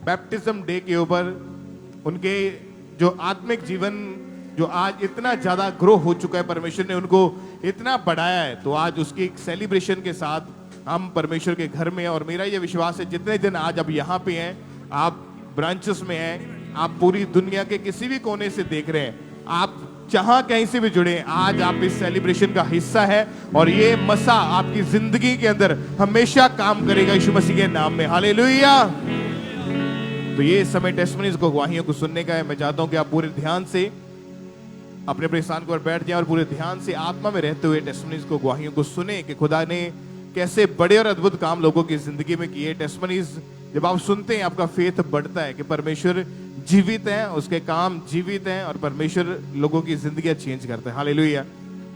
Baptism day के ऊपर उनके जो आत्मिक जीवन जो आज इतना ज्यादा ग्रो हो चुका है, परमेश्वर ने उनको इतना बढ़ाया है, तो आज उसकी एक सेलिब्रेशन के साथ हम परमेश्वर के घर में हैं। और मेरा ये विश्वास है जितने दिन आज आप यहाँ पे हैं, आप ब्रांचेस में हैं, आप पूरी दुनिया के किसी भी कोने से देख रहे हैं, आप जहां कहीं से भी जुड़े, आज आप इस सेलिब्रेशन का हिस्सा है और ये मसा आपकी जिंदगी के अंदर हमेशा काम करेगा यीशु मसीह के नाम में। हालेलुया। तो ये समय टेस्टिमनीज को, गवाहियों को सुनने का है। मैं चाहता हूं कि आप पूरे ध्यान से अपने अपने स्थान पर बैठ जाएं और पूरे ध्यान से आत्मा में रहते हुए टेस्टिमनीज को, गवाहियों को सुने कि खुदा ने कैसे बड़े और अद्भुत काम लोगों की जिंदगी में किए। टेस्टिमनीज जब आप सुनते हैं आपका फेथ बढ़ता है कि परमेश्वर जीवित है, उसके काम जीवित हैं और परमेश्वर लोगों की जिंदगी चेंज करता है। हालेलुया।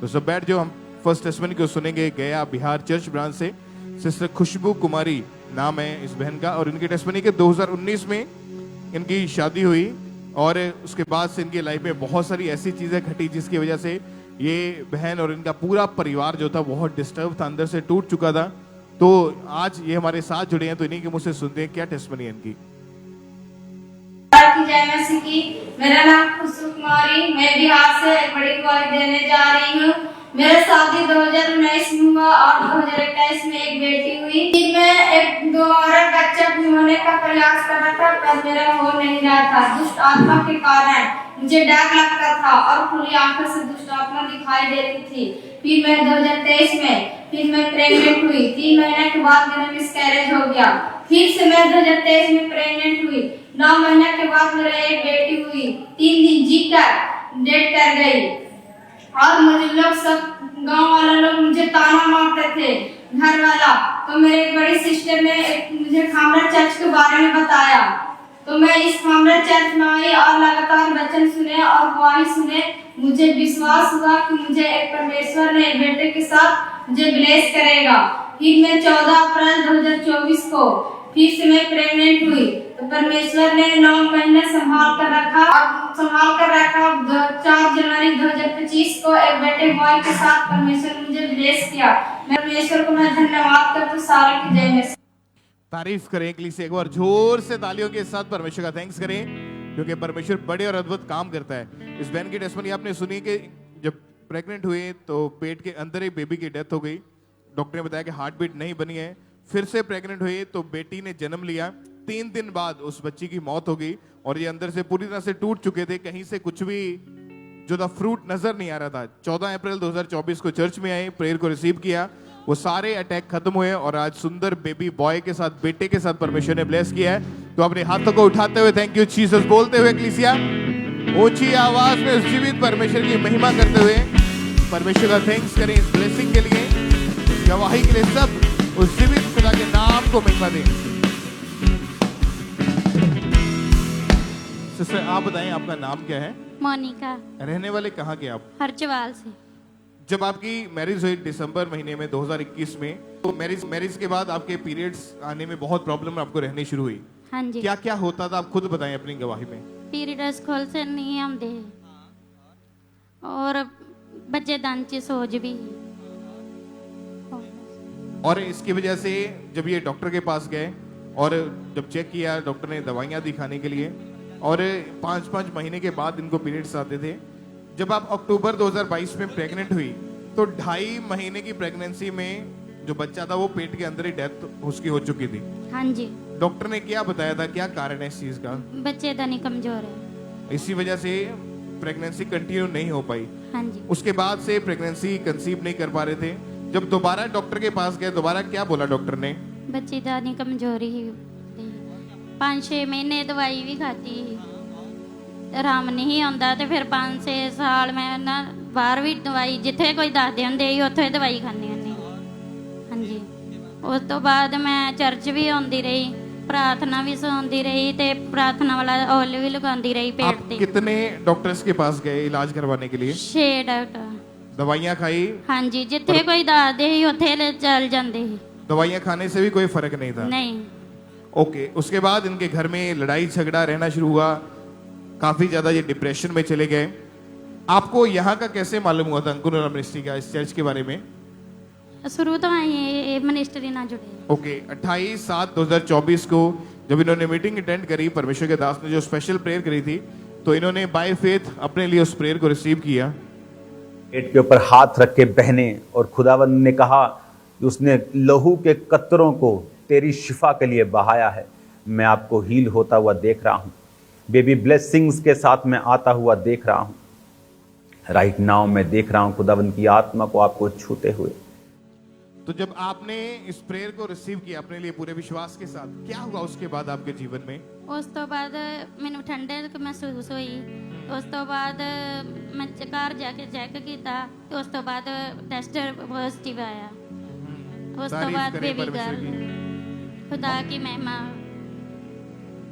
तो सब बैठ जाओ, हम फर्स्ट टेस्टिमनी को सुनेंगे गया बिहार चर्च ब्रांच से। सिस्टर खुशबू कुमारी नाम है इस बहन का, और इनकी टेस्टिमनी के 2019 में इनकी शादी हुई और उसके बाद से इनकी लाइफ में बहुत सारी ऐसी चीजें घटी जिसकी वजह से ये बहन और इनका पूरा परिवार जो था बहुत डिस्टर्ब था, अंदर से टूट चुका था। तो आज ये हमारे साथ जुड़े हैं, तो इन्हीं के मुझसे सुनते हैं क्या टेस्टिमनी है इनकी। जय मसीह की। मेरा नाम खुशबू कुमारी, मैं बिहार से एक बड़ी गवाही देने जा रही हूँ। मेरा शादी 2019 में हुआ और 2021 में एक बेटी हुई। फिर मैं एक दोबारा बच्चा होने का प्रयास कर रहा था, पर मेरा हो नहीं रहा था। दुष्ट आत्मा के कारण मुझे डर लगता था और खुली आंखों से दुष्ट आत्मा दिखाई देती थी। फिर मैं 2023 में प्रेग्नेंट हुई। 3 महीने के बाद मेरा मिसकैरेज हो गया। फिर से मैं 2023 में प्रेग्नेंट हुई। 9 महीने के बाद मेरा एक बेटी हुई। 3 दिन जीकर डेथ कर गई और मुझे लोग सब गांव वाला लोग मुझे ताना मारते थे, घर वाला। तो मेरे एक बड़ी सिस्टर ने मुझे खामरा चर्च के बारे में बताया, तो मैं इस खामरा चर्च में आई और लगातार वचन सुने और गवाही सुने। मुझे विश्वास हुआ कि मुझे एक परमेश्वर ने एक बेटे के साथ मुझे ब्लेस करेगा। फिर मैं 14 अप्रैल 2024 को फिर से मैं प्रेग्नेंट हुई। तो परमेश्वर ने 9 महीने संभाल कर रखा। 4 जनवरी 2025 को एक बेटे बॉय के साथ परमेश्वर मुझे ब्लेस किया। मैं परमेश्वर को मैं धन्यवाद करता हूं। सारे की जय मसीह। तारीफ करें से एक बार जोर से तालियों के साथ परमेश्वर का थैंक्स करें, क्योंकि परमेश्वर बड़े और अद्भुत काम करता है। इस बहन की टेस्टिमनी आपने सुनी कि जब प्रेग्नेंट हुए तो पेट के अंदर ही बेबी की डेथ हो गई। डॉक्टर ने बताया कि हार्ट बीट नहीं बनी है। फिर से प्रेग्नेंट हुई तो बेटी ने जन्म लिया। 3 दिन बाद उस बच्ची की मौत हो गई और ये अंदर से पूरी तरह से टूट चुके थे, कहीं से कुछ भी जो था फ्रूट नजर नहीं आ रहा था। 14 अप्रैल 2024 को चर्च में आए, प्रेयर को रिसीव किया, वो सारे अटैक खत्म हुए और आज सुंदर बेबी बॉय के साथ, बेटे के साथ परमेश्वर ने ब्लेस किया है। तो अपने हाथों को उठाते हुए थैंक यू जीसस बोलते हुए कलीसिया ऊंची आवाज में उस जीवित परमेश्वर की महिमा करते हुए परमेश्वर का थैंक्स करें इस ब्लेसिंग के लिए, गवाही के लिए। सब उस जीवित खुदा के नाम को महिमा दें। सिस्टर आप बताएं आपका नाम क्या है? मोनिका। रहने वाले कहाँ के आप? हरचवाल से। जब आपकी मैरिज हुई दिसंबर महीने में 2021 में, तो मैरिज के बाद आपके पीरियड्स आने में बहुत प्रॉब्लम आपको रहनी शुरू हुई। हाँ जी। क्या क्या होता था आप खुद बताएं अपनी गवाही में। पीरियड्स खोल से नहीं आते और बच्चे दांची सोच भी। और इसकी वजह से जब ये डॉक्टर के पास गए और जब चेक किया, डॉक्टर ने दवाइयाँ दी खाने के लिए, और 5-5 महीने के बाद इनको पीरियड्स आते थे। जब आप अक्टूबर 2022 में प्रेग्नेंट हुई तो 2.5 महीने की प्रेगनेंसी में जो बच्चा था वो पेट के अंदर ही डेथ उसकी हो चुकी थी। हाँ जी। डॉक्टर ने क्या बताया था, क्या कारण है इस चीज का? बच्चे दानी कमजोर है, इसी वजह से प्रेगनेंसी कंटिन्यू नहीं हो पाई। हाँ जी। उसके बाद से प्रेगनेंसी कंसीव नहीं कर पा रहे थे। जब दोबारा डॉक्टर के पास गए, दोबारा क्या बोला डॉक्टर ने? बच्चे दानी कमजोरी ही 5-6 महीने दवाई भी खाती, आराम नहीं आता। तो फिर 5-6 साल मैं ना बाहर भी दवाई जिथे कोई दसदे होंदे ही उत्थे दवाई खानी होंदी। हाँ जी। उस तो बाद मैं चर्च भी आती रही, प्रार्थना भी सुनती रही, ते प्रार्थना वाला ऑयल भी लगाती रही पेट पे। कितने डॉक्टर्स के पास गए इलाज करवाने के लिए? 6 डॉक्टर। दवाइयाँ खाई? हाँ जी, जिथे कोई दसदे ही उत्थे चल जाते ही। दवाइयाँ खाने से भी कोई फर्क नहीं था? नहीं। ओके। उसके बाद इनके घर में लड़ाई झगड़ा रहना शुरू हुआ, काफी ज्यादा ये डिप्रेशन में चले गए। आपको यहाँ का कैसे मालूम हुआ था अंकुर मिनिस्ट्री का, इस चर्च के बारे में? शुरू तो ये मिनिस्ट्री ना जुड़े। ओके 28/7/2024 को जब इन्होंने मीटिंग अटेंड करी, परमेश्वर के दास ने जो स्पेशल प्रेयर करी थी, तो इन्होंने बाय फेथ अपने लिए उस प्रेयर को रिसीव किया। पेट के ऊपर हाथ रख के बहने, और खुदावंद ने कहा कि उसने लहू के कतरों को तेरी शिफा के लिए बहाया है। मैं आपको हील होता हुआ देख रहा हूं, बेबी ब्लेसिंग्स के साथ मैं आता हुआ देख रहा हूं। राइट नाउ मैं देख रहा हूं खुदावंद की आत्मा को आपको छूते हुए। तो जब आपने इस प्रेयर को रिसीव किया अपने लिए पूरे विश्वास के साथ, क्या हुआ उसके बाद आपके जीवन में? उस तो बाद मैंने ठंडक महसूस हुई। उस तो बाद मैं घर जाके चेक किया, तो उस तो बाद टेस्ट पॉजिटिव आया। उस तो तारीफ बाद करें बेबी परमेश्वर गर्ल। की। खुदा की महिमा।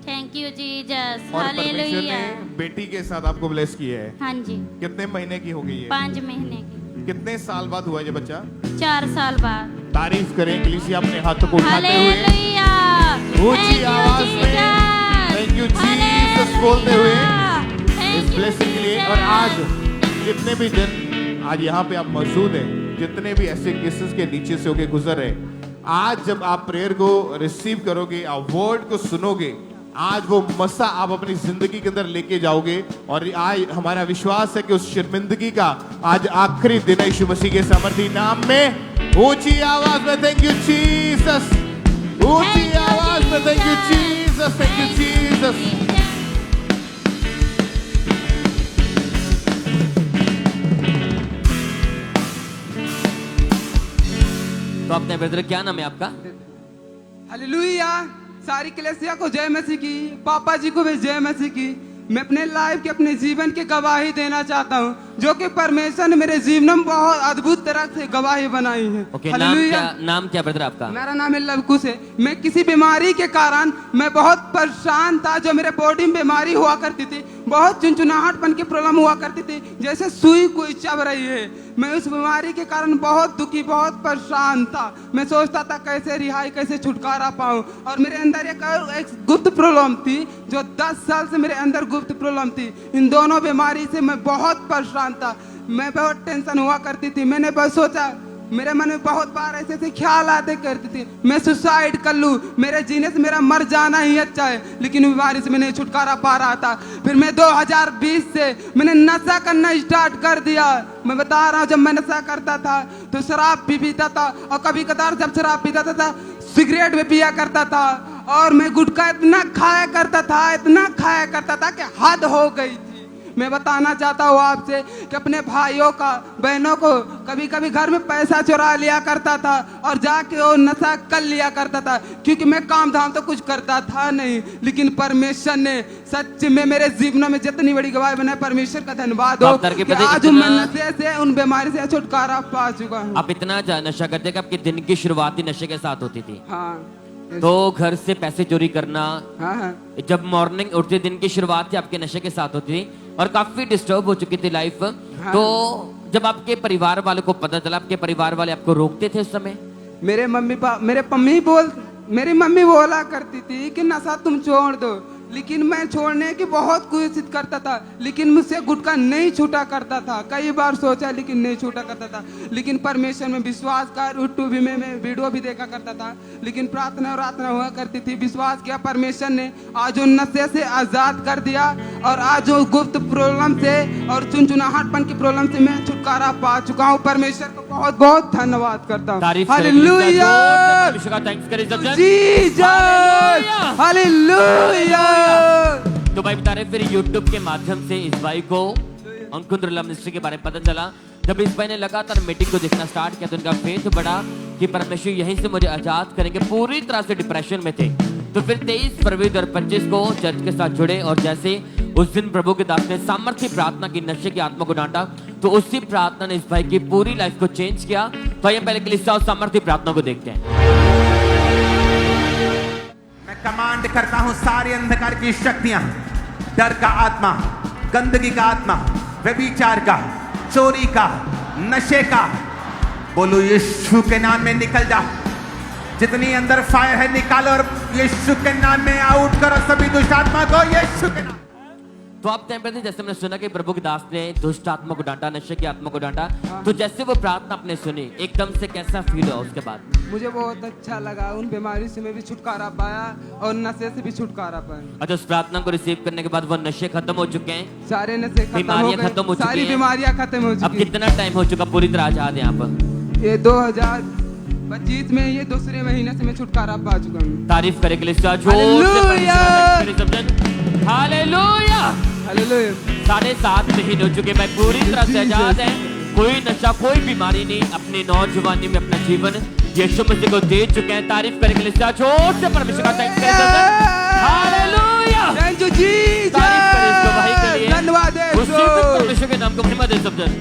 थैंक यू जीसस, और परमेश्वर हालेलुया। ने बेटी के साथ आपको ब्लेस किया है। हाँ जी, कितने महीने की हो गई है? 5 महीने की। कितने साल बाद हुआ ये बच्चा? 4 साल बाद। तारीफ करें कलीसिया अपने हाथों को उठाते हुए हालेलुया। ऊंची आवाज में थैंक यू जीसस बोलते हुए इस ब्लेसिंग के लिए। और आज जितने भी दिन आज यहाँ पे आप मौजूद हैं, जितने भी ऐसे केसेस के नीचे से होके गुजर रहे, आज जब आप प्रेयर को रिसीव करोगे, आप वर्ड को सुनोगे, आज वो मसा आप अपनी जिंदगी के अंदर लेके जाओगे। और आज हमारा विश्वास है कि उस शर्मिंदगी का आज आखिरी दिन है यीशु मसीह के सामर्थी नाम में। ऊंची आवाज में थैंक यू जीसस, ऊंची आवाज में thank you Jesus, thank you Jesus. तो अपने ब्रदर क्या नाम है आपका? हालेलुया। सारी कलीसिया को जय मसीह की, पापा जी को भी जय मसीह की। मैं अपने लाइफ के, अपने जीवन की गवाही देना चाहता हूँ, जो कि परमेश्वर ने मेरे जीवन में बहुत अद्भुत तरह से गवाही बनाई है। Okay, hallelujah. नाम क्या ब्रदर आपका? मेरा नाम है लवकुश है। मैं किसी बीमारी के कारण मैं बहुत परेशान था, जो मेरे बॉडी में बीमारी हुआ करती थी, बहुत चुनचुनाहटपन की प्रॉब्लम हुआ करती थी, जैसे सुई कोई चब रही है। मैं उस बीमारी के कारण बहुत दुखी, बहुत परेशान था। मैं सोचता था कैसे रिहाई, कैसे छुटकारा पाऊं। और मेरे अंदर एक गुप्त प्रॉब्लम थी, जो 10 साल से मेरे अंदर गुप्त प्रॉब्लम थी। इन दोनों बीमारी से मैं बहुत परेशान था। मैं बहुत टेंशन हुआ करती थी। मैंने बस सोचा, मेरे मन में बहुत बार ऐसे ऐसे ख्याल आते करती थी, मैं सुसाइड कर लूं, मेरे जीने से मेरा मर जाना ही अच्छा है। लेकिन बीमारी से मैंने छुटकारा पा रहा था। फिर मैं 2020 से मैंने नशा करना स्टार्ट कर दिया। मैं बता रहा हूँ, जब मैं नशा करता था तो शराब भी पीता था, और कभी कदार जब शराब पीता था सिगरेट भी पिया करता था, और मैं गुटखा इतना खाया करता था, इतना खाया करता था कि हद हो गई। मैं बताना चाहता हूँ आपसे कि अपने भाइयों का, बहनों को कभी कभी घर में पैसा चुरा लिया करता था, और जाके वो नशा कर लिया करता था, क्योंकि मैं काम धाम तो कुछ करता था नहीं। लेकिन परमेश्वर ने सच में मेरे जीवन में जितनी बड़ी गवाही बनाई, परमेश्वर का धन्यवाद हो कि आज मैं नशे से, उन बीमारी से छुटकारा पा चुका हूँ। आप इतना नशा करते कि आपके दिन की शुरुआत ही नशे के साथ होती थी। हाँ, तो घर से पैसे चोरी करना, हाँ, जब मॉर्निंग उठते दिन की शुरुआत थी आपके नशे के साथ होती थी, और काफी डिस्टर्ब हो चुकी थी लाइफ। तो जब आपके परिवार वालों को पता चला, आपके परिवार वाले आपको रोकते थे उस समय? मेरी मम्मी बोला करती थी कि नशा तुम छोड़ दो, लेकिन मैं छोड़ने की बहुत कोशिश करता था, लेकिन मुझसे गुटखा नहीं छूटा करता था। कई बार सोचा, लेकिन नहीं छूटा करता था। लेकिन परमेश्वर में विश्वास कर, यूट्यूब में मैं वीडियो भी देखा करता था, लेकिन प्रार्थना हुआ करती थी। विश्वास किया, परमेश्वर ने आज उन नशे से आजाद कर दिया, और आज वो गुप्त प्रॉब्लम से और चुनचुनाहटपन की प्रॉब्लम से मैं छुटकारा पा चुका हूँ। परमेश्वर को बहुत बहुत धन्यवाद करता हूँ। Hallelujah, Jesus, hallelujah. तो भाई बता रहे, फिर YouTube के माध्यम से इस भाई को अंकुंद्रला मिनिस्ट्री के बारे में पता चला। जब इस भाई ने लगातार मीटिंग को देखना स्टार्ट किया, तो उनका फेथ बढ़ा कि परमेश्वर यहीं से मुझे आजाद करेंगे। पूरी तरह से डिप्रेशन में थे। तो फिर 23 फरवरी 2025 को चर्च के साथ जुड़े, और जैसे उस दिन प्रभु के दास ने सामर्थ्य प्रार्थना की, नशे की आत्मा को डांटा, तो उसी प्रार्थना ने इस भाई की पूरी लाइफ को चेंज किया। तो आइए पहले कलीसिया और सामर्थ्य प्रार्थना को देखते हैं। मैं कमांड करता हूं सारी अंधकार की शक्तियां, डर का आत्मा, गंदगी का आत्मा, व्यभिचार का, चोरी का, नशे का, बोलो यीशु के नाम में निकल जा। जितनी अंदर फायर है निकालो, और यीशु के नाम में आउट करो सभी दुष्ट आत्मा को, यीशु के नाम। तो आप टाइम पे थे, जैसे हमने सुना कि प्रभु के दास ने दुष्ट आत्मा को डांटा, नशे की आत्मा को डांटा, तो जैसे वो प्रार्थना आपने सुनी एकदम से कैसा फील हुआ उसके बाद? मुझे बहुत अच्छा लगा, उन बीमारी से मैं भी छुटकारा पाया और नशे से भी छुटकारा पाया। अच्छा, उस प्रार्थना को रिसीव करने के बाद वो नशे खत्म हो चुके हैं, सारे नशे खत्म हो बीमारियां खत्म हो गए, चुकी सारी हैं। बीमारियां खत्म हो अब चुकी। कितना टाइम हो चुका पूरी तरह आजाद यहाँ पर? ये 2025 में ये दूसरे महीने से मैं छुटकारा पा चुका हूँ। तारीफ करे के लिए हालेलुया। हालेलुया। 7.5 महीने हो चुके, मैं पूरी तरह से आजाद है, कोई नशा कोई बीमारी नहीं, अपनी नौजवानी में अपना जीवन यीशु मसीह को दे चुके हैं। तारीफ करे के लिए जोर से परमेश्वर का थैंक्स करें। हालेलुया। Thank you Jesus. तारीफ करें इस गवाही के लिए, धन्यवाद है उसी में परमेश्वर के नाम को महिमा दे सब जन।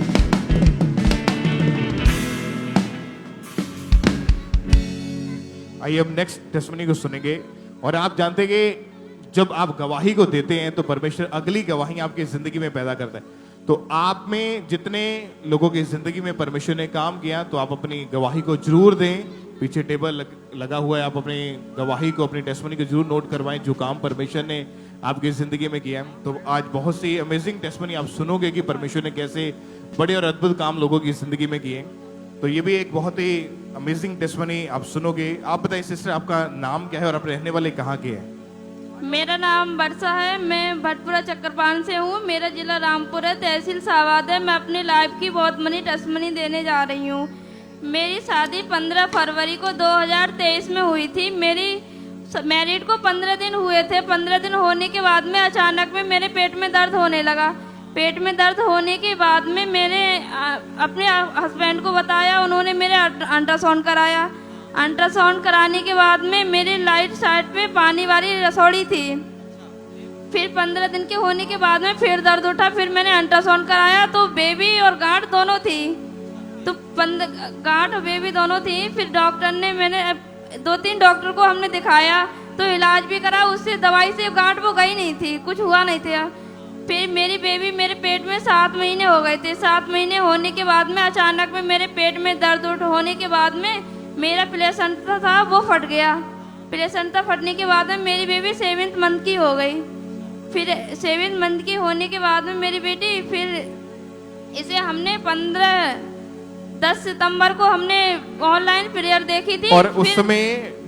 आइए हम नेक्स्ट टेस्टिमनी को सुनेंगे। और आप जानते हैं कि जब आप गवाही को देते हैं तो परमेश्वर अगली गवाही आपकी जिंदगी में पैदा करता है। तो आप में जितने लोगों की जिंदगी में परमेश्वर ने काम किया, तो आप अपनी गवाही को जरूर दें। पीछे टेबल लगा हुआ है, आप अपनी गवाही को, अपनी टेस्टिमनी को जरूर नोट करवाएं, जो काम परमेश्वर ने आपकी जिंदगी में किया है। तो आज बहुत सी अमेजिंग टेस्टिमनी आप सुनोगे कि परमेश्वर ने कैसे बड़े और अद्भुत काम लोगों की जिंदगी में किए। तो ये भी एक बहुत ही अमेजिंग टेस्टिमनी आप सुनोगे। आप बताइए सिस्टर, आपका नाम क्या है और आप रहने वाले कहाँ के हैं? मेरा नाम वर्षा है, मैं भटपुरा चक्करपान से हूँ। मेरा जिला रामपुर है, तहसील सावाद है। मैं अपनी लाइफ की बहुत बड़ी टेस्टिमनी देने जा रही हूँ। मेरी शादी 15 फरवरी को 2023 में हुई थी। मेरी मैरिड को 15 दिन हुए थे। 15 दिन होने के बाद में अचानक में मेरे पेट में दर्द होने लगा। पेट में दर्द होने के बाद में मैंने अपने हस्बैंड को बताया, उन्होंने मेरे अल्ट्रासाउंड कराया। अल्ट्रासाउंड कराने के बाद में मेरे राइट साइड पे पानी वाली रसोड़ी थी। फिर 15 दिन के होने के बाद में फिर दर्द उठा। फिर मैंने अल्ट्रासाउंड कराया तो बेबी और गांठ दोनों थी। तो गांठ और बेबी दोनों थी। फिर डॉक्टर ने, मैंने 2-3 डॉक्टर को हमने दिखाया, तो इलाज भी करा। उससे दवाई से गांठ वो गई नहीं थी, कुछ हुआ नहीं था। फिर मेरी बेबी मेरे पेट में 7 महीने हो गए थे। 7 महीने होने के बाद में अचानक में मेरे पेट में दर्द होने के बाद में मेरा प्लेसेंटा था वो फट गया। प्लेसेंटा फटने के बाद में मेरी बेबी 7th मंथ की हो गई। फिर 7th मंथ की होने के बाद में मेरी बेटी, फिर इसे हमने 10 सितंबर को हमने ऑनलाइन प्रेयर देखी थी। और उस समय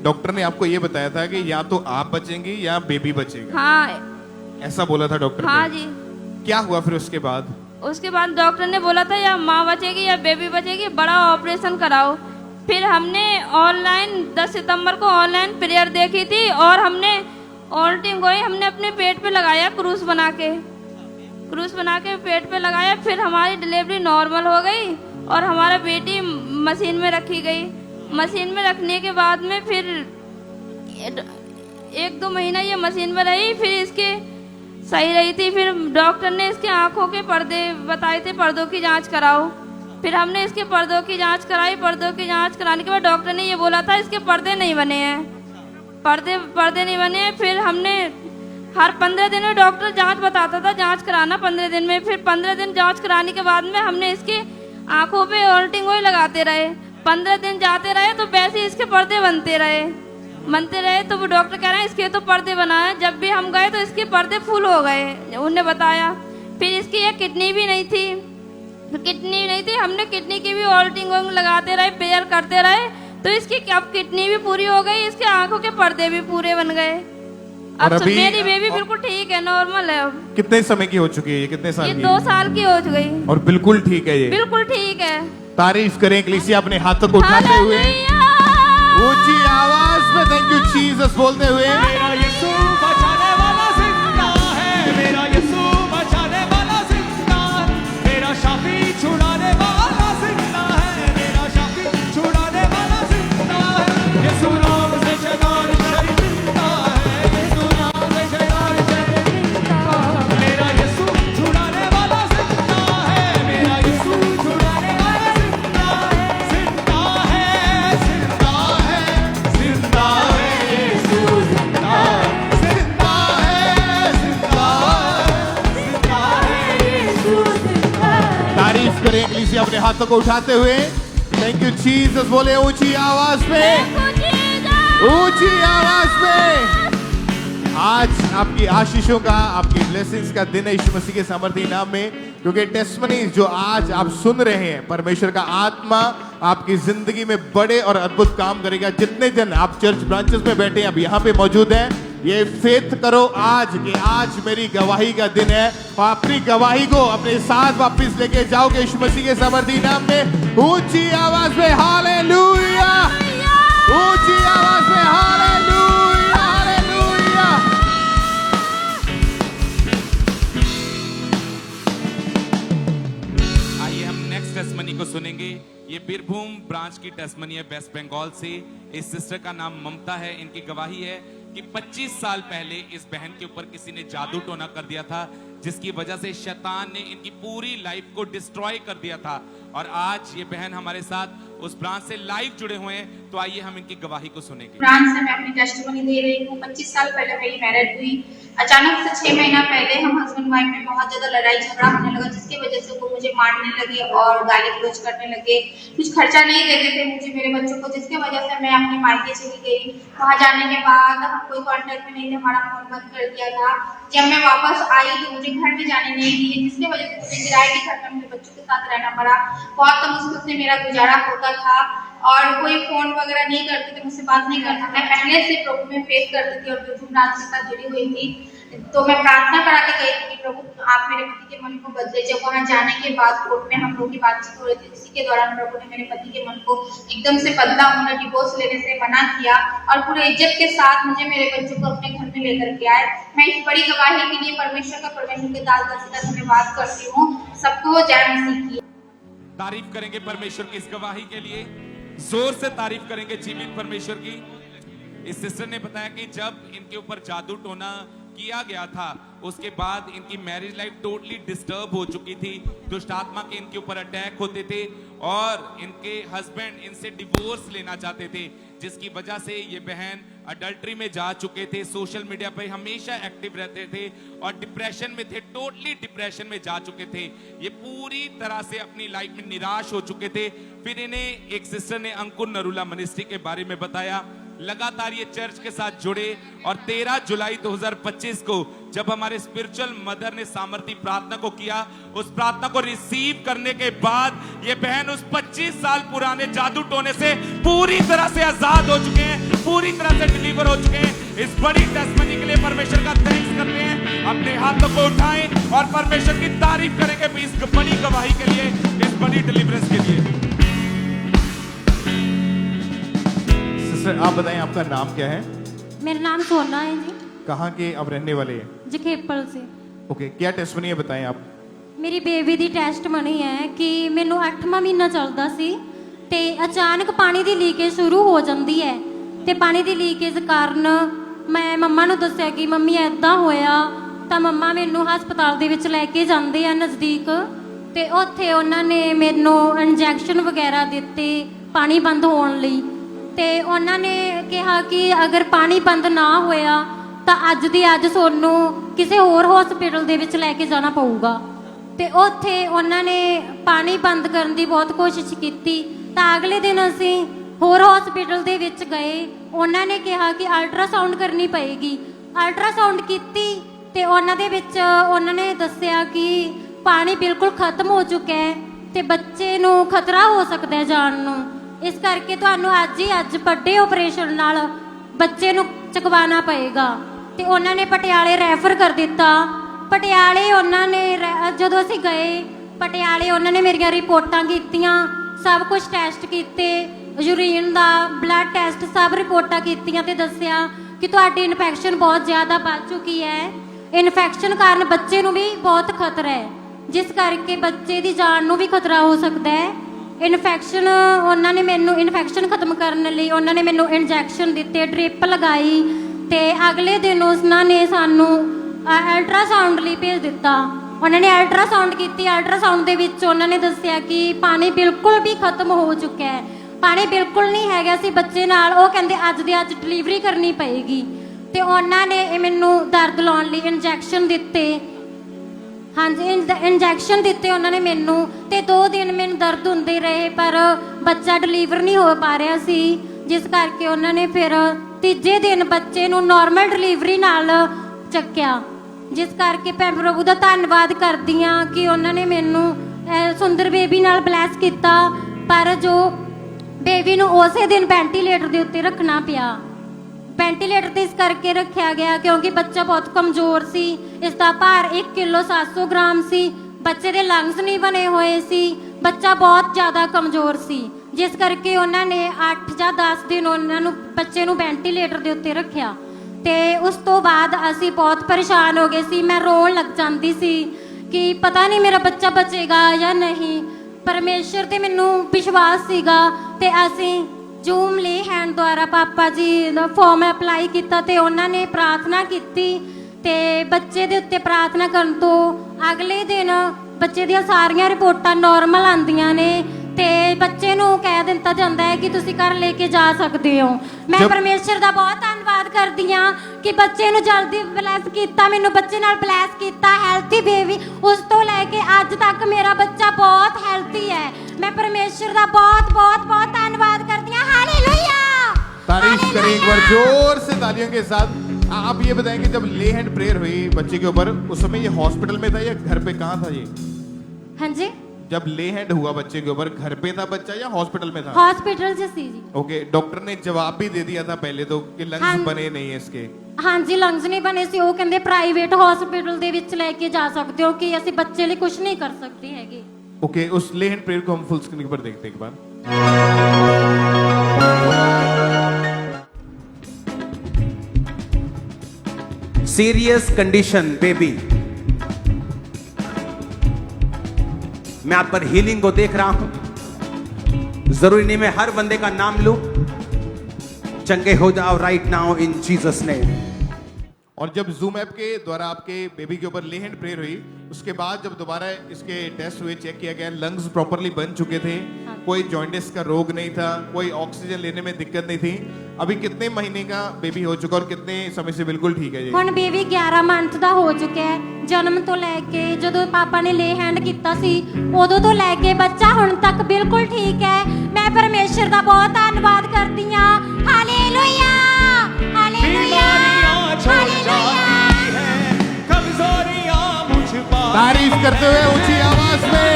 डॉक्टर ने आपको ये बताया था कि या तो आप बचेंगी या बेबी बचेगा? हाँ, ऐसा बोला था डॉक्टर? हाँ जी। क्या हुआ फिर उसके बाद? उसके बाद डॉक्टर ने बोला था या माँ बचेगी या बेबी बचेगी, बड़ा ऑपरेशन कराओ। फिर हमने ऑनलाइन 10 सितंबर को ऑनलाइन प्रेयर देखी थी और हमने ऑल्टिंग गोई हमने अपने पेट पे लगाया, क्रूस बना के पेट पे लगाया। फिर हमारी डिलीवरी नॉर्मल हो गई और हमारा बेटी मशीन में रखी गई। मशीन में रखने के बाद में फिर 1-2 महीना ये मशीन में रही। फिर इसके सही रही थी। फिर डॉक्टर ने इसके आंखों के पर्दे बताए थे, पर्दों की जांच कराओ। फिर हमने इसके पर्दों की जांच कराई। पर्दों की जांच कराने के बाद डॉक्टर ने ये बोला था इसके पर्दे नहीं बने हैं, पर्दे नहीं बने हैं। फिर हमने हर 15 दिन में डॉक्टर जांच बताता था, जांच कराना 15 दिन में। फिर 15 दिन जांच कराने के बाद में हमने इसके आंखों पे ऑल्टिंग ऑयल लगाते रहे। 15 दिन जाते रहे तो वैसे इसके पर्दे बनते रहे। तो वो डॉक्टर कह रहे हैं इसके तो पर्दे बनाए। जब भी हम गए तो इसके पर्दे फुल हो गए, उन्होंने बताया। फिर इसकी एक किडनी भी नहीं थी, हमने किडनी की भी ऑल्टिंग लगाते रहे, प्रेयर करते रहे। तो इसकी अब किडनी भी पूरी हो गई, इसके आंखों के पर्दे भी पूरे बन गए। अब मेरी बेबी बिल्कुल ठीक है, नॉर्मल है। अब कितने समय की हो चुकी है ये? कितने साल ये की? 2 साल की हो गई और बिल्कुल ठीक है ये? बिल्कुल ठीक है। तारीफ करें कलीसिया अपने हाथों को उठाते हुए, ऊंची आवाज में थैंक यू जीसस बोलते हुए। मेरा यीशु बचाने वाला जिंदा है, मेरा यीशु बचाने वाला जिंदा है, मेरा शाफी छुड़ाने वाला जिंदा है, मेरा शाफी छुड़ाने वाला जिंदा है। यीशु नाम से शैतान शर्मिंदा है, यीशु नाम से शैतान शर्मिंदा है। मेरा यीशु छुड़ाने वाला जिंदा है, मेरा यीशु छुड़ाने वाला जिंदा है, जिंदा है, जिंदा है, जिंदा है, यीशु जिंदा है, जिंदा है, जिंदा है, जिंदा है, यीशु जिंदा है। तारीफ करें कलीसिया अपने हाथों को उठाते हुए, थैंक यू जीसस बोले ऊंची आवाज में, ऊंची आवाज में। आज आपकी आशीषों का, आपकी ब्लेसिंग्स का दिन है यीशु मसीह के सामर्थी नाम में, क्योंकि टेस्टमनी जो आज आप सुन रहे हैं, परमेश्वर का आत्मा आपकी जिंदगी में बड़े और अद्भुत काम करेगा। जितने जन आप चर्च ब्रांचेस में बैठे हैं, अब यहाँ पे मौजूद हैं, ये फेथ करो आज कि आज मेरी गवाही का दिन है, और अपनी गवाही को अपने साथ वापस लेके जाओगे यीशु मसीह के सामर्थी नाम में। ऊंची आवाज में हालेलुया, ऊंची आवाज में हालेलुया, हालेलुया। आइए हम नेक्स्ट टेस्टमनी को सुनेंगे। ये बीरभूम ब्रांच की टेस्टमनी है, वेस्ट बंगाल से। इस सिस्टर का नाम ममता है। इनकी गवाही है कि 25 साल पहले इस बहन के ऊपर किसी ने जादू टोना कर दिया था, जिसकी वजह से शैतान ने इनकी पूरी लाइफ को डिस्ट्रॉय कर दिया था। और आज ये बहन हमारे साथ उस ब्रांच से लाइव जुड़े हुए हैं, तो आइए हम इनकी गवाही को सुनेंगे। ब्रांच से मैं अपनी टेस्टिमनी दे रही हूँ। 25 साल पहले मेरी मैरिज हुई। अचानक से 6 महीना पहले हम हस्बैंड वाइफ में बहुत ज्यादा लड़ाई झगड़ा होने लगा, जिसकी वजह से वो मुझे मारने लगे और गाली गलौज करने लगे। कुछ खर्चा नहीं देते थे मुझे, मेरे बच्चों को, जिसकी वजह से मैं अपने मायके चली गई। वहां जाने के बाद हम कोई कांटेक्ट में नहीं थे, हमारा फोन बंद कर दिया था। जब मैं वापस आई तो मुझे घर में जाने नहीं दिए, जिसकी वजह से मुझे किराए के घर में अपने बच्चों के साथ रहना पड़ा। बहुत मुश्किल से मेरा गुजारा होता था और कोई फोन वगैरह नहीं करते थे, मुझसे बात नहीं करता। मैं पहले से प्रभु में फेथ करती थी और बीरभूम ब्रांच के साथ जुड़ी हुई थी। तो मैं प्रार्थना करा के गई थी कि प्रभु आप मेरे पति के मन को बदले। जब वहां जाने के बाद कोर्ट में हम लोग की बातचीत हो रही थी, इसी के दौरान प्रभु ने मेरे पति के मन को एकदम से बदला। उन्होंने डिवोर्स लेने से मना किया और पूरे इज्जत के साथ मुझे, मेरे बच्चों को अपने घर में लेकर के आए। मैं इस बड़ी गवाही के लिए परमेश्वर के दास दासी का धन्यवाद करती हूँ। सबको जय मसीह की। तारीफ करेंगे परमेश्वर की इस गवाही के लिए, जोर से तारीफ करेंगे जीवित परमेश्वर की। इस सिस्टर ने बताया कि जब इनके ऊपर जादू टोना किया गया था, उसके बाद इनकी मैरिज लाइफ टोटली डिस्टर्ब हो चुकी थी। दुष्ट आत्मा के इनके ऊपर अटैक होते थे और इनके हस्बैंड इनसे डिवोर्स लेना चाहते थे, जिसकी वजह से ये बहन अडल्ट्री में जा चुके थे। सोशल मीडिया पे हमेशा एक्टिव रहते थे और डिप्रेशन में थे, टोटली डिप्रेशन में जा चुके थे। ये पूरी तरह से अपनी लाइफ में निराश हो चुके थे। फिर इन्हें एक सिस्टर ने अंकुर नरूला मिनिस्ट्री के बारे में बताया। लगातार ये चर्च के साथ जुड़े और 13 जुलाई 2025 को जब हमारे स्पिरिचुअल मदर ने सामर्थी प्रार्थना को किया, उस प्रार्थना को रिसीव करने के बाद ये बहन उस 25 साल पुराने जादू टोने से पूरी तरह से आजाद हो चुके हैं, पूरी तरह से डिलीवर हो चुके हैं। इस बड़ी टेस्टमनी के लिए परमेश्वर का थैंक्स करते हैं। अपने हाथों को उठाएं और परमेश्वर की तारीफ करेंगे इस बड़ी गवाही के लिए, इस बड़ी डिलीवरेंस के लिए। सिस्टर आप बताएं आपका नाम क्या है? मेरा नाम सोना है जी। कहाँ के आप रहने वाले हैं? जखेपल से। ओके, क्या टेस्टमनी है बताएं आप। ਮੇਰੀ ਬੇਬੀ ਦੀ ਟੈਸਟਮਨੀ ਹੈ ਕਿ ਮੈਨੂੰ 8ਵਾਂ ਮਹੀਨਾ ਚੱਲਦਾ ਸੀ ਤੇ ਅਚਾਨਕ ਪਾਣੀ ਦੀ ਲੀਕੇਜ ਸ਼ੁਰੂ ਹੋ ਜਾਂਦੀ ਹੈ ਤੇ ਪਾਣੀ ਦੀ ਲੀਕੇਜ ਕਾਰਨ ਮੈਂ ਮੰਮਾ ਨੂੰ ਦੱਸਿਆ ਕਿ ਮੰਮੀ ਐਦਾਂ ਹੋਇਆ ਤਾਂ ਮੰਮਾ ਮੈਨੂੰ ਹਸਪਤਾਲ ਦੇ ਵਿੱਚ ਲੈ ਕੇ ਜਾਂਦੇ ਆ ਨਜ਼ਦੀਕ ਤੇ ਉੱਥੇ ਉਹਨਾਂ ਨੇ ਮੈਨੂੰ ਇੰਜੈਕਸ਼ਨ ਵਗੈਰਾ ਦਿੱਤੇ ਪਾਣੀ ਬੰਦ ਹੋਣ ਲਈ ਤੇ ਉਹਨਾਂ ਨੇ ਕਿਹਾ ਕਿ ਅਗਰ ਪਾਣੀ ਬੰਦ ਨਾ ਹੋਇਆ ਤਾਂ ਅੱਜ ਦੀ ਅੱਜ ਤੁਹਾਨੂੰ ਕਿਸੇ ਹੋਰ ਹਸਪੀਟਲ ਦੇ ਵਿੱਚ ਲੈ ਕੇ ਜਾਣਾ ਪਊਗਾ ਤੇ ਉੱਥੇ ਉਹਨਾਂ ਨੇ ਪਾਣੀ ਬੰਦ ਕਰਨ ਦੀ ਬਹੁਤ ਕੋਸ਼ਿਸ਼ ਕੀਤੀ ਤਾਂ ਅਗਲੇ ਦਿਨ ਅਸੀਂ ਹੋਰ ਹਸਪੀਟਲ ਦੇ ਵਿੱਚ ਗਏ ਉਹਨਾਂ ਨੇ ਕਿਹਾ ਕਿ ਅਲਟਰਾਸਾਊਂਡ ਕਰਨੀ ਪਏਗੀ ਅਲਟਰਾਸਾਊਂਡ ਕੀਤੀ ਤੇ ਉਹਨਾਂ ਦੇ ਵਿੱਚ ਉਹਨਾਂ ਨੇ ਦੱਸਿਆ ਕਿ ਪਾਣੀ ਬਿਲਕੁਲ ਖਤਮ ਹੋ ਚੁੱਕਾ ਹੈ ਤੇ ਬੱਚੇ ਨੂੰ ਖਤਰਾ ਹੋ ਸਕਦਾ ਹੈ ਜਾਣ ਨੂੰ ਇਸ ਕਰਕੇ ਤੁਹਾਨੂੰ ਅੱਜ ਹੀ ਅੱਜ ਵੱਡੇ ਆਪਰੇਸ਼ਨ ਨਾਲ ਬੱਚੇ ਨੂੰ ਚੁਕਵਾਉਣਾ ਪਏਗਾ ਤੇ ਉਹਨਾਂ ਨੇ ਪਟਿਆਲੇ ਰੈਫਰ ਕਰ ਦਿੱਤਾ ਪਟਿਆਲੇ ਉਹਨਾਂ ਨੇ ਜਦੋਂ ਅਸੀਂ ਗਏ ਪਟਿਆਲੇ ਉਹਨਾਂ ਨੇ ਮੇਰੀਆਂ ਰਿਪੋਰਟਾਂ ਕੀਤੀਆਂ ਸਭ ਕੁਝ ਟੈਸਟ ਕੀਤੇ ਯੂਰੀਨ ਦਾ ਬਲੱਡ ਟੈਸਟ ਸਭ ਰਿਪੋਰਟਾਂ ਕੀਤੀਆਂ ਤੇ ਦੱਸਿਆ ਕਿ ਤੁਹਾਡੀ ਇਨਫੈਕਸ਼ਨ ਬਹੁਤ ਜ਼ਿਆਦਾ ਵੱਧ ਚੁੱਕੀ ਹੈ ਇਨਫੈਕਸ਼ਨ ਕਾਰਨ ਬੱਚੇ ਨੂੰ ਵੀ ਬਹੁਤ ਖਤਰਾ ਹੈ ਜਿਸ ਕਰਕੇ ਬੱਚੇ ਦੀ ਜਾਨ ਨੂੰ ਵੀ ਖਤਰਾ ਹੋ ਸਕਦਾ ਹੈ ਇਨਫੈਕਸ਼ਨ ਉਹਨਾਂ ਨੇ ਮੈਨੂੰ ਇਨਫੈਕਸ਼ਨ ਖਤਮ ਕਰਨ ਲਈ ਉਹਨਾਂ ਨੇ ਮੈਨੂੰ ਇੰਜੈਕਸ਼ਨ ਦਿੱਤੇ ਡ੍ਰਿਪ ਲਗਾਈ ਤੇ ਅਗਲੇ ਦਿਨ ਉਹਨਾਂ ਨੇ ਸਾਨੂੰ ਅਲਟਰਾਸਾਊਂਡ ਲਈ ਭੇਜ ਦਿੱਤਾ ਉਹਨਾਂ ਨੇ ਅਲਟਰਾਸਾਊਂਡ ਕੀਤੀ ਅਲਟਰਾਸਾਊਂਡ ਦੇ ਵਿੱਚ ਉਹਨਾਂ ਨੇ ਦੱਸਿਆ ਕਿ ਪਾਣੀ ਬਿਲਕੁਲ ਵੀ ਖਤਮ ਹੋ ਚੁੱਕਾ ਹੈ ਪਾਣੀ ਬਿਲਕੁਲ ਨਹੀਂ ਹੈਗਾ ਸੀ ਬੱਚੇ ਨਾਲ ਉਹ ਕਹਿੰਦੇ ਅੱਜ ਦੀ ਅੱਜ ਡਿਲੀਵਰੀ ਕਰਨੀ ਪਏਗੀ ਤੇ ਉਹਨਾਂ ਨੇ ਮੈਨੂੰ ਦਰਦ ਲਾਉਣ ਲਈ ਇੰਜੈਕਸ਼ਨ ਦਿੱਤੇ ਹਾਂਜੀ ਇੰਜੈਕਸ਼ਨ ਦਿੱਤੇ ਉਹਨਾਂ ਨੇ ਮੈਨੂੰ ਤੇ 2 ਦਿਨ ਮੈਨੂੰ ਦਰਦ ਹੁੰਦੇ ਰਹੇ ਪਰ ਬੱਚਾ ਡਿਲੀਵਰ ਨਹੀਂ ਹੋ ਪਾ ਰਿਹਾ ਸੀ ਜਿਸ ਕਰਕੇ ਉਹਨਾਂ ਨੇ ਫਿਰ ਤੀਜੇ ਦਿਨ ਬੱਚੇ ਨੂੰ ਨਾਰਮਲ ਡਿਲੀਵਰੀ ਨਾਲ ਚੱਕਿਆ, ਜਿਸ ਕਰਕੇ ਮੈਂ ਪ੍ਰਭੂ ਦਾ ਧੰਨਵਾਦ ਕਰਦੀ ਹਾਂ ਕਿ ਉਹਨਾਂ ਨੇ ਮੈਨੂੰ ਸੁੰਦਰ ਬੇਬੀ ਨਾਲ ਬਲੈਸ ਕੀਤਾ। ਪਰ ਜੋ ਬੇਬੀ ਨੂੰ ਉਸੇ ਦਿਨ ਵੈਂਟੀਲੇਟਰ ਦੇ ਉੱਤੇ ਰੱਖਣਾ ਪਿਆ। ਵੈਂਟੀਲੇਟਰ ਤੇ ਇਸ ਕਰਕੇ ਰੱਖਿਆ ਗਿਆ ਕਿਉਂਕਿ ਬੱਚਾ ਬਹੁਤ ਕਮਜ਼ੋਰ ਸੀ। ਇਸ ਦਾ ਭਾਰ 1 ਕਿਲੋ 700 ਗ੍ਰਾਮ ਸੀ। ਬੱਚੇ ਦੇ ਲੰਗਸ ਨਹੀਂ ਬਣੇ ਹੋਏ ਸੀ। ਬੱਚਾ ਬਹੁਤ ਜ਼ਿਆਦਾ ਕਮਜ਼ੋਰ ਸੀ, ਜਿਸ ਕਰਕੇ ਉਹਨਾਂ ਨੇ 8 ਜਾਂ 10 ਦਿਨ ਉਹਨਾਂ ਨੂੰ ਬੱਚੇ ਨੂੰ ਵੈਂਟੀਲੇਟਰ ਦੇ ਉੱਤੇ ਰੱਖਿਆ। ਤੇ ਉਸ ਤੋਂ ਬਾਅਦ ਅਸੀਂ ਬਹੁਤ ਪਰੇਸ਼ਾਨ ਹੋ ਗਏ ਸੀ। ਮੈਂ ਰੋਣ ਲੱਗ ਜਾਂਦੀ ਸੀ ਕਿ ਪਤਾ ਨਹੀਂ ਮੇਰਾ ਬੱਚਾ ਬਚੇਗਾ ਜਾਂ ਨਹੀਂ। ਪਰਮੇਸ਼ਰ ਤੇ ਮੈਨੂੰ ਵਿਸ਼ਵਾਸ ਸੀਗਾ ਤੇ ਅਸੀਂ ਜ਼ੂਮ ਲੇ ਹੈਂਡ ਦੁਆਰਾ ਪਾਪਾ ਜੀ ਦਾ ਫਾਰਮ ਅਪਲਾਈ ਕੀਤਾ ਤੇ ਉਹਨਾਂ ਨੇ ਪ੍ਰਾਰਥਨਾ ਕੀਤੀ ਤੇ ਬੱਚੇ ਦੇ ਉੱਤੇ ਪ੍ਰਾਰਥਨਾ ਕਰਨ ਤੋਂ ਅਗਲੇ ਦਿਨ ਬੱਚੇ ਦੀਆਂ ਸਾਰੀਆਂ ਰਿਪੋਰਟਾਂ ਨਾਰਮਲ ਆਉਂਦੀਆਂ ਨੇ ਤੇ ਬੱਚੇ ਨੂੰ ਕਹਿ ਦਿੱਤਾ ਜਾਂਦਾ ਹੈ ਕਿ ਤੁਸੀਂ ਘਰ ਲੈ ਕੇ ਜਾ ਸਕਦੇ ਹੋ। ਮੈਂ ਪਰਮੇਸ਼ਰ ਦਾ ਬਹੁਤ ਧੰਨਵਾਦ ਕਰਦੀ ਹਾਂ ਕਿ ਬੱਚੇ ਨੂੰ ਜਲਦੀ ਬਲੈਸ ਕੀਤਾ, ਮੈਨੂੰ ਬੱਚੇ ਨਾਲ ਬਲੈਸ ਕੀਤਾ, ਹੈਲਥੀ ਬੇਬੀ। ਉਸ ਤੋਂ ਲੈ ਕੇ ਅੱਜ ਤੱਕ ਮੇਰਾ ਬੱਚਾ ਬਹੁਤ ਹੈਲਥੀ ਹੈ। मैं परमेश्वर का बहुत बहुत बहुत धन्यवाद करती हूँ। हालेलुया। तारीफ करें एक बार जोर से तालियों के साथ। आप ये बताएं कि जब ले हैंड प्रेयर हुई बच्चे के ऊपर, उस समय ये हॉस्पिटल में था या घर पे, कहाँ था ये? हाँ जी, जब ले हैंड हुआ बच्चे के ऊपर, घर पे था बच्चा या हॉस्पिटल में था? हॉस्पिटल से सी जी। ओके, डॉक्टर ने जवाब भी दे दिया था पहले तो कि लंग्स बने नहीं है इसके। हाँ जी, लंग्स नहीं बने सी। वो कहंदे प्राइवेट हॉस्पिटल दे विच लेके जा सकते हो कि ਅਸੀਂ ਬੱਚੇ ਲਈ ਕੁਝ ਨਹੀਂ ਕਰ ਸਕਦੇ ਹੈਗੇ। ओके, उस ले हैंड प्रेयर को हम फुल स्क्रीन पर देखते हैं एक बार। सीरियस कंडीशन बेबी, मैं आप पर हीलिंग को देख रहा हूं। जरूरी नहीं मैं हर बंदे का नाम लूं। चंगे हो जाओ right now in Jesus name. और जब जूम ऐप के द्वारा आपके बेबी के ऊपर ले हैंड प्रेयर हुई, उसके बाद जब दोबारा इसके टेस्ट हुए, चेक किया गया, लंग्स प्रॉपरली बन चुके थे, कोई जॉइंटिस का रोग नहीं था, कोई ऑक्सीजन लेने में दिक्कत नहीं थी। अभी कितने महीने का बेबी हो चुका और कितने समय से बिल्कुल ठीक है? ਹੁਣ ਬੇਬੀ 11 ਮੰਥ ਦਾ ਹੋ ਚੁੱਕਿਆ ਹੈ। ਜਨਮ ਤੋਂ ਲੈ ਕੇ ਜਦੋਂ ਪਾਪਾ ਨੇ ਲੇ ਹੈਂਡ ਕੀਤਾ ਸੀ ਉਦੋਂ ਤੋਂ ਲੈ ਕੇ ਬੱਚਾ ਹੁਣ ਤੱਕ ਬਿਲਕੁਲ ਠੀਕ ਹੈ। ਮੈਂ ਪਰਮੇਸ਼ਰ ਦਾ ਬਹੁਤ ਧੰਨਵਾਦ ਕਰਦੀ ਹਾਂ। Hallelujah, hallelujah, hallelujah. तारीफ करते हुए ऊंची आवाज में।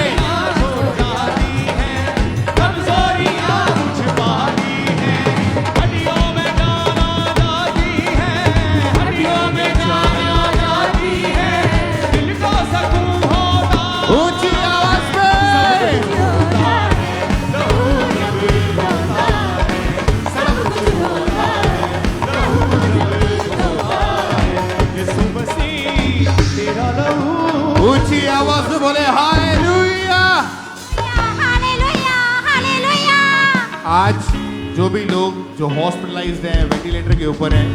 ऊंची आवाज में। ऊंची आवाज में बोले हालेलुया, हालेलुया, हालेलुया। आज जो भी लोग जो हॉस्पिटलाइज्ड हैं, वेंटिलेटर के ऊपर हैं,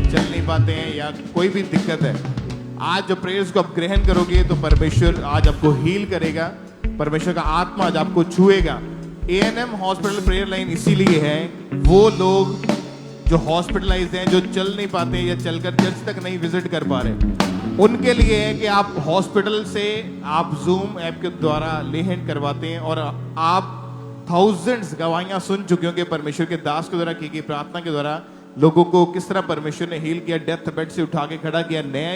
चल नहीं पाते हैं या कोई भी दिक्कत है, आज जो प्रेयर्स को आप ग्रहण करोगे तो परमेश्वर आज आपको हील करेगा। परमेश्वर का आत्मा आज आपको छुएगा। ANM हॉस्पिटल प्रेयर लाइन इसीलिए है, वो लोग जो हॉस्पिटलाइज्ड हैं, जो चल नहीं पाते या चलकर चर्च तक नहीं विजिट कर पा रहे, उनके लिए है कि आप हॉस्पिटल से आप जूम ऐप के द्वारा ले हैंड करवाते हैं और आप थाउजेंड्स गवाहियां सुन चुके होंगे परमेश्वर के दास के द्वारा की गई प्रार्थना के द्वारा लोगों को किस तरह परमेश्वर ने हील किया, डेथ बेड से उठा के खड़ा किया, नए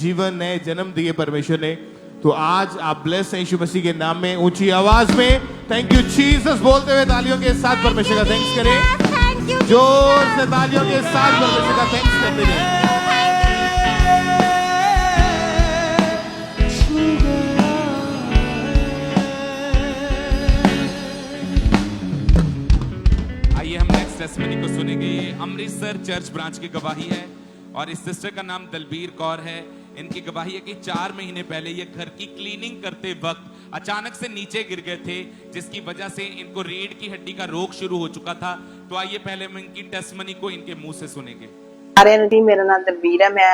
जीवन, नए जन्म दिए परमेश्वर ने। तो आज आप ब्लेस हैं यीशु मसीह के नाम में। ऊंची आवाज में थैंक यू जीसस बोलते हुए तालियों के साथ परमेश्वर का थैंक्स करें। जोर से तालियों के साथ परमेश्वर का थैंक्स करते हैं। आइए हम नेक्स्ट टेस्टमनी को सुनेंगे। ये अमृतसर चर्च ब्रांच की गवाही है और इस सिस्टर का नाम दलबीर कौर है। इनकी गवाही है कि 4 महीने पहले ये घर की क्लीनिंग करते वक्त अचानक से नीचे गिर गए थे, जिसकी वजह से इनको रीढ़ की हड्डी का रोग शुरू हो चुका था। तो आइए पहले हम इनकी टेस्टमनी को इनके मुंह से सुनेंगे। ਸਾਰਿਆਂ ਨੂੰ ਜੀ, ਮੇਰਾ ਨਾਮ ਦਲਬੀਰ ਹੈ। ਮੈਂ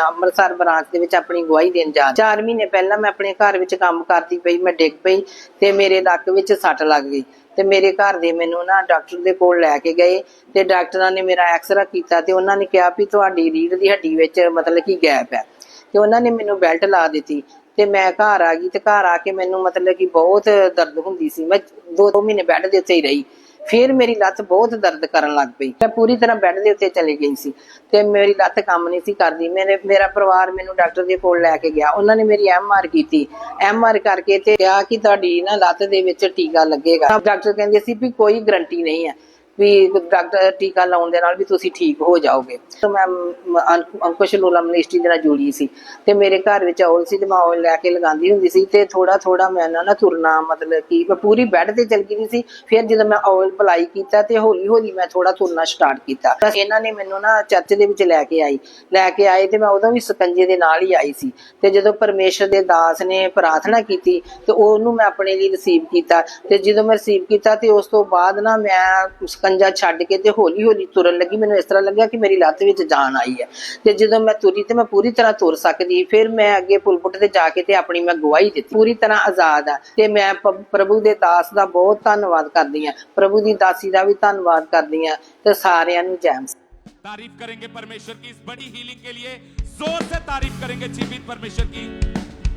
ਅੰਮ੍ਰਿਤਸਰ ਬ੍ਰਾਂਚ ਦੇ ਵਿੱਚ ਆਪਣੀ ਗਵਾਹੀ ਦੇਣ ਜਾ ਰਹੀ। 4 ਮਹੀਨੇ ਪਹਿਲਾਂ ਮੈਂ ਆਪਣੇ ਘਰ ਵਿੱਚ ਕੰਮ ਕਰਦੀ ਪਈ, ਮੈਂ ਡਿੱਗ ਪਈ ਤੇ ਮੇਰੇ ਲੱਕ ਵਿੱਚ ਸੱਟ ਲੱਗ ਗਈ ਤੇ ਮੇਰੇ ਘਰ ਦੇ ਮੈਨੂੰ ਨਾ ਡਾਕਟਰ ਦੇ ਕੋਲ ਲੈ ਕੇ ਗਏ ਤੇ ਡਾਕਟਰਾਂ ਨੇ ਮੇਰਾ ਐਕਸਰਾ ਕੀਤਾ ਤੇ ਉਹਨਾਂ ਨੇ ਕਿਹਾ ਵੀ ਤੁਹਾਡੀ ਰੀੜ੍ਹ ਦੀ ਹੱਡੀ ਵਿੱਚ ਮਤਲਬ ਕਿ ਗੈਪ ਹੈ ਤੇ ਉਹਨਾਂ ਨੇ ਮੈਨੂੰ ਬੈਲਟ ਲਾ ਦਿੱਤੀ ਤੇ ਮੈਂ ਘਰ ਆ ਗਈ ਤੇ ਘਰ ਆ ਕੇ ਮੈਨੂੰ ਮਤਲਬ ਕਿ ਬਹੁਤ ਦਰਦ ਹੁੰਦੀ ਸੀ। ਮੈਂ 2 ਮਹੀਨੇ ਬੈੱਡ ਦੇ ਉੱਤੇ ਹੀ ਰਹੀ। ਫਿਰ ਮੇਰੀ ਲੱਤ ਬਹੁਤ ਦਰਦ ਕਰਨ ਲੱਗ ਪਈ। ਮੈਂ ਪੂਰੀ ਤਰ੍ਹਾਂ ਬੈੱਡ ਦੇ ਉੱਤੇ ਚਲੀ ਗਈ ਸੀ ਤੇ ਮੇਰੀ ਲੱਤ ਕੰਮ ਨਹੀਂ ਸੀ ਕਰਦੀ। ਮੇਰਾ ਪਰਿਵਾਰ ਮੈਨੂੰ ਡਾਕਟਰ ਦੇ ਕੋਲ ਲੈ ਕੇ ਗਿਆ। ਉਹਨਾਂ ਨੇ ਮੇਰੀ MR ਕੀਤੀ। MR ਕਰਕੇ ਤੇ ਕਿਹਾ ਕਿ ਤੁਹਾਡੀ ਨਾ ਲੱਤ ਦੇ ਵਿੱਚ ਟੀਕਾ ਲੱਗੇਗਾ। ਡਾਕਟਰ ਕਹਿੰਦੇ ਸੀ ਵੀ ਕੋਈ ਗਰੰਟੀ ਨਹੀਂ ਹੈ ਵੀ ਡਾਕਟਰ ਟੀਕਾ ਲਾਉਣ ਦੇ ਨਾਲ ਵੀ ਤੁਸੀਂ ਠੀਕ ਹੋ ਜਾਓਗੇ। ਤੇ ਮੈਂ ਅੰਕੁਸ਼ ਲੂਲਾ ਮਿਨਿਸਟਰੀ ਦੇ ਨਾਲ ਜੁੜੀ ਸੀ ਤੇ ਮੇਰੇ ਘਰ ਵਿੱਚ ਔਲ ਸੀ ਤੇ ਮੈਂ ਔਲ ਲੈ ਕੇ ਲਗਾਉਂਦੀ ਹੁੰਦੀ ਸੀ ਤੇ ਥੋੜਾ ਥੋੜਾ ਮੈਂ ਨਾ ਤੁਰਨਾ, ਮਤਲਬ ਕਿ ਮੈਂ ਪੂਰੀ ਬੈੱਡ ਤੇ ਚਲ ਗਈ ਸੀ। ਫਿਰ ਜਦੋਂ ਮੈਂ ਔਲ ਅਪਲਾਈ ਕੀਤਾ ਤੇ ਹੌਲੀ ਹੌਲੀ ਮੈਂ ਥੋੜਾ ਤੁਰਨਾ ਸਟਾਰਟ ਕੀਤਾ। ਇਹਨਾਂ ਨੇ ਮੈਨੂੰ ਨਾ ਚਰਚ ਦੇ ਵਿੱਚ ਲੈ ਕੇ ਆਏ ਤੇ ਮੈਂ ਉਦੋਂ ਵੀ ਸਕੰਜੇ ਦੇ ਨਾਲ ਹੀ ਆਈ ਸੀ। ਤੇ ਜਦੋਂ ਪਰਮੇਸ਼ਰ ਦੇ ਦਾਸ ਨੇ ਪ੍ਰਾਰਥਨਾ ਕੀਤੀ ਤੇ ਉਹਨੂੰ ਮੈਂ ਆਪਣੇ ਲਈ ਰਿਸੀਵ ਕੀਤਾ ਤੇ ਜਦੋਂ ਮੈਂ ਰਿਸੀਵ ਕੀਤਾ ਤੇ ਉਸ ਤੋਂ ਬਾਅਦ ਨਾ ਮੈਂ ਸਕੰਜਾ ਛੱਡ ਕੇ ਤੇ ਹੌਲੀ ਹੌਲੀ ਤੁਰਨ ਲੱਗੀ। ਮੈਨੂੰ ਇਸ ਤਰ੍ਹਾਂ ਲੱਗਿਆ ਕਿ ਮੇਰੀ ਲੱਤ ਵਿੱਚ ਜਾਨ ਆਈ ਹੈ ਤੇ ਜਦੋਂ ਮੈਂ ਤੁਰੀ ਤੇ ਮੈਂ ਪੂਰੀ ਤਰ੍ਹਾਂ ਤੁਰ ਸਕਦੀ। ਫਿਰ ਮੈਂ ਅੱਗੇ ਪੁਲਪੁੱਟ ਤੇ ਜਾ ਕੇ ਤੇ ਆਪਣੀ ਮੈਂ ਗਵਾਹੀ ਦਿੱਤੀ। ਪੂਰੀ ਤਰ੍ਹਾਂ ਆਜ਼ਾਦ ਆ ਤੇ ਮੈਂ ਪ੍ਰਭੂ ਦੇ ਦਾਸ ਦਾ ਬਹੁਤ ਧੰਨਵਾਦ ਕਰਦੀ ਹਾਂ, ਪ੍ਰਭੂ ਦੀ ਦਾਸੀ ਦਾ ਵੀ ਧੰਨਵਾਦ ਕਰਦੀ ਹਾਂ ਤੇ ਸਾਰਿਆਂ ਨੂੰ ਜੈ ਮਸੀਹ। तारीफ करेंगे परमेश्वर की इस बड़ी हीलिंग के लिए, जोर से तारीफ करेंगे जीवित परमेश्वर की।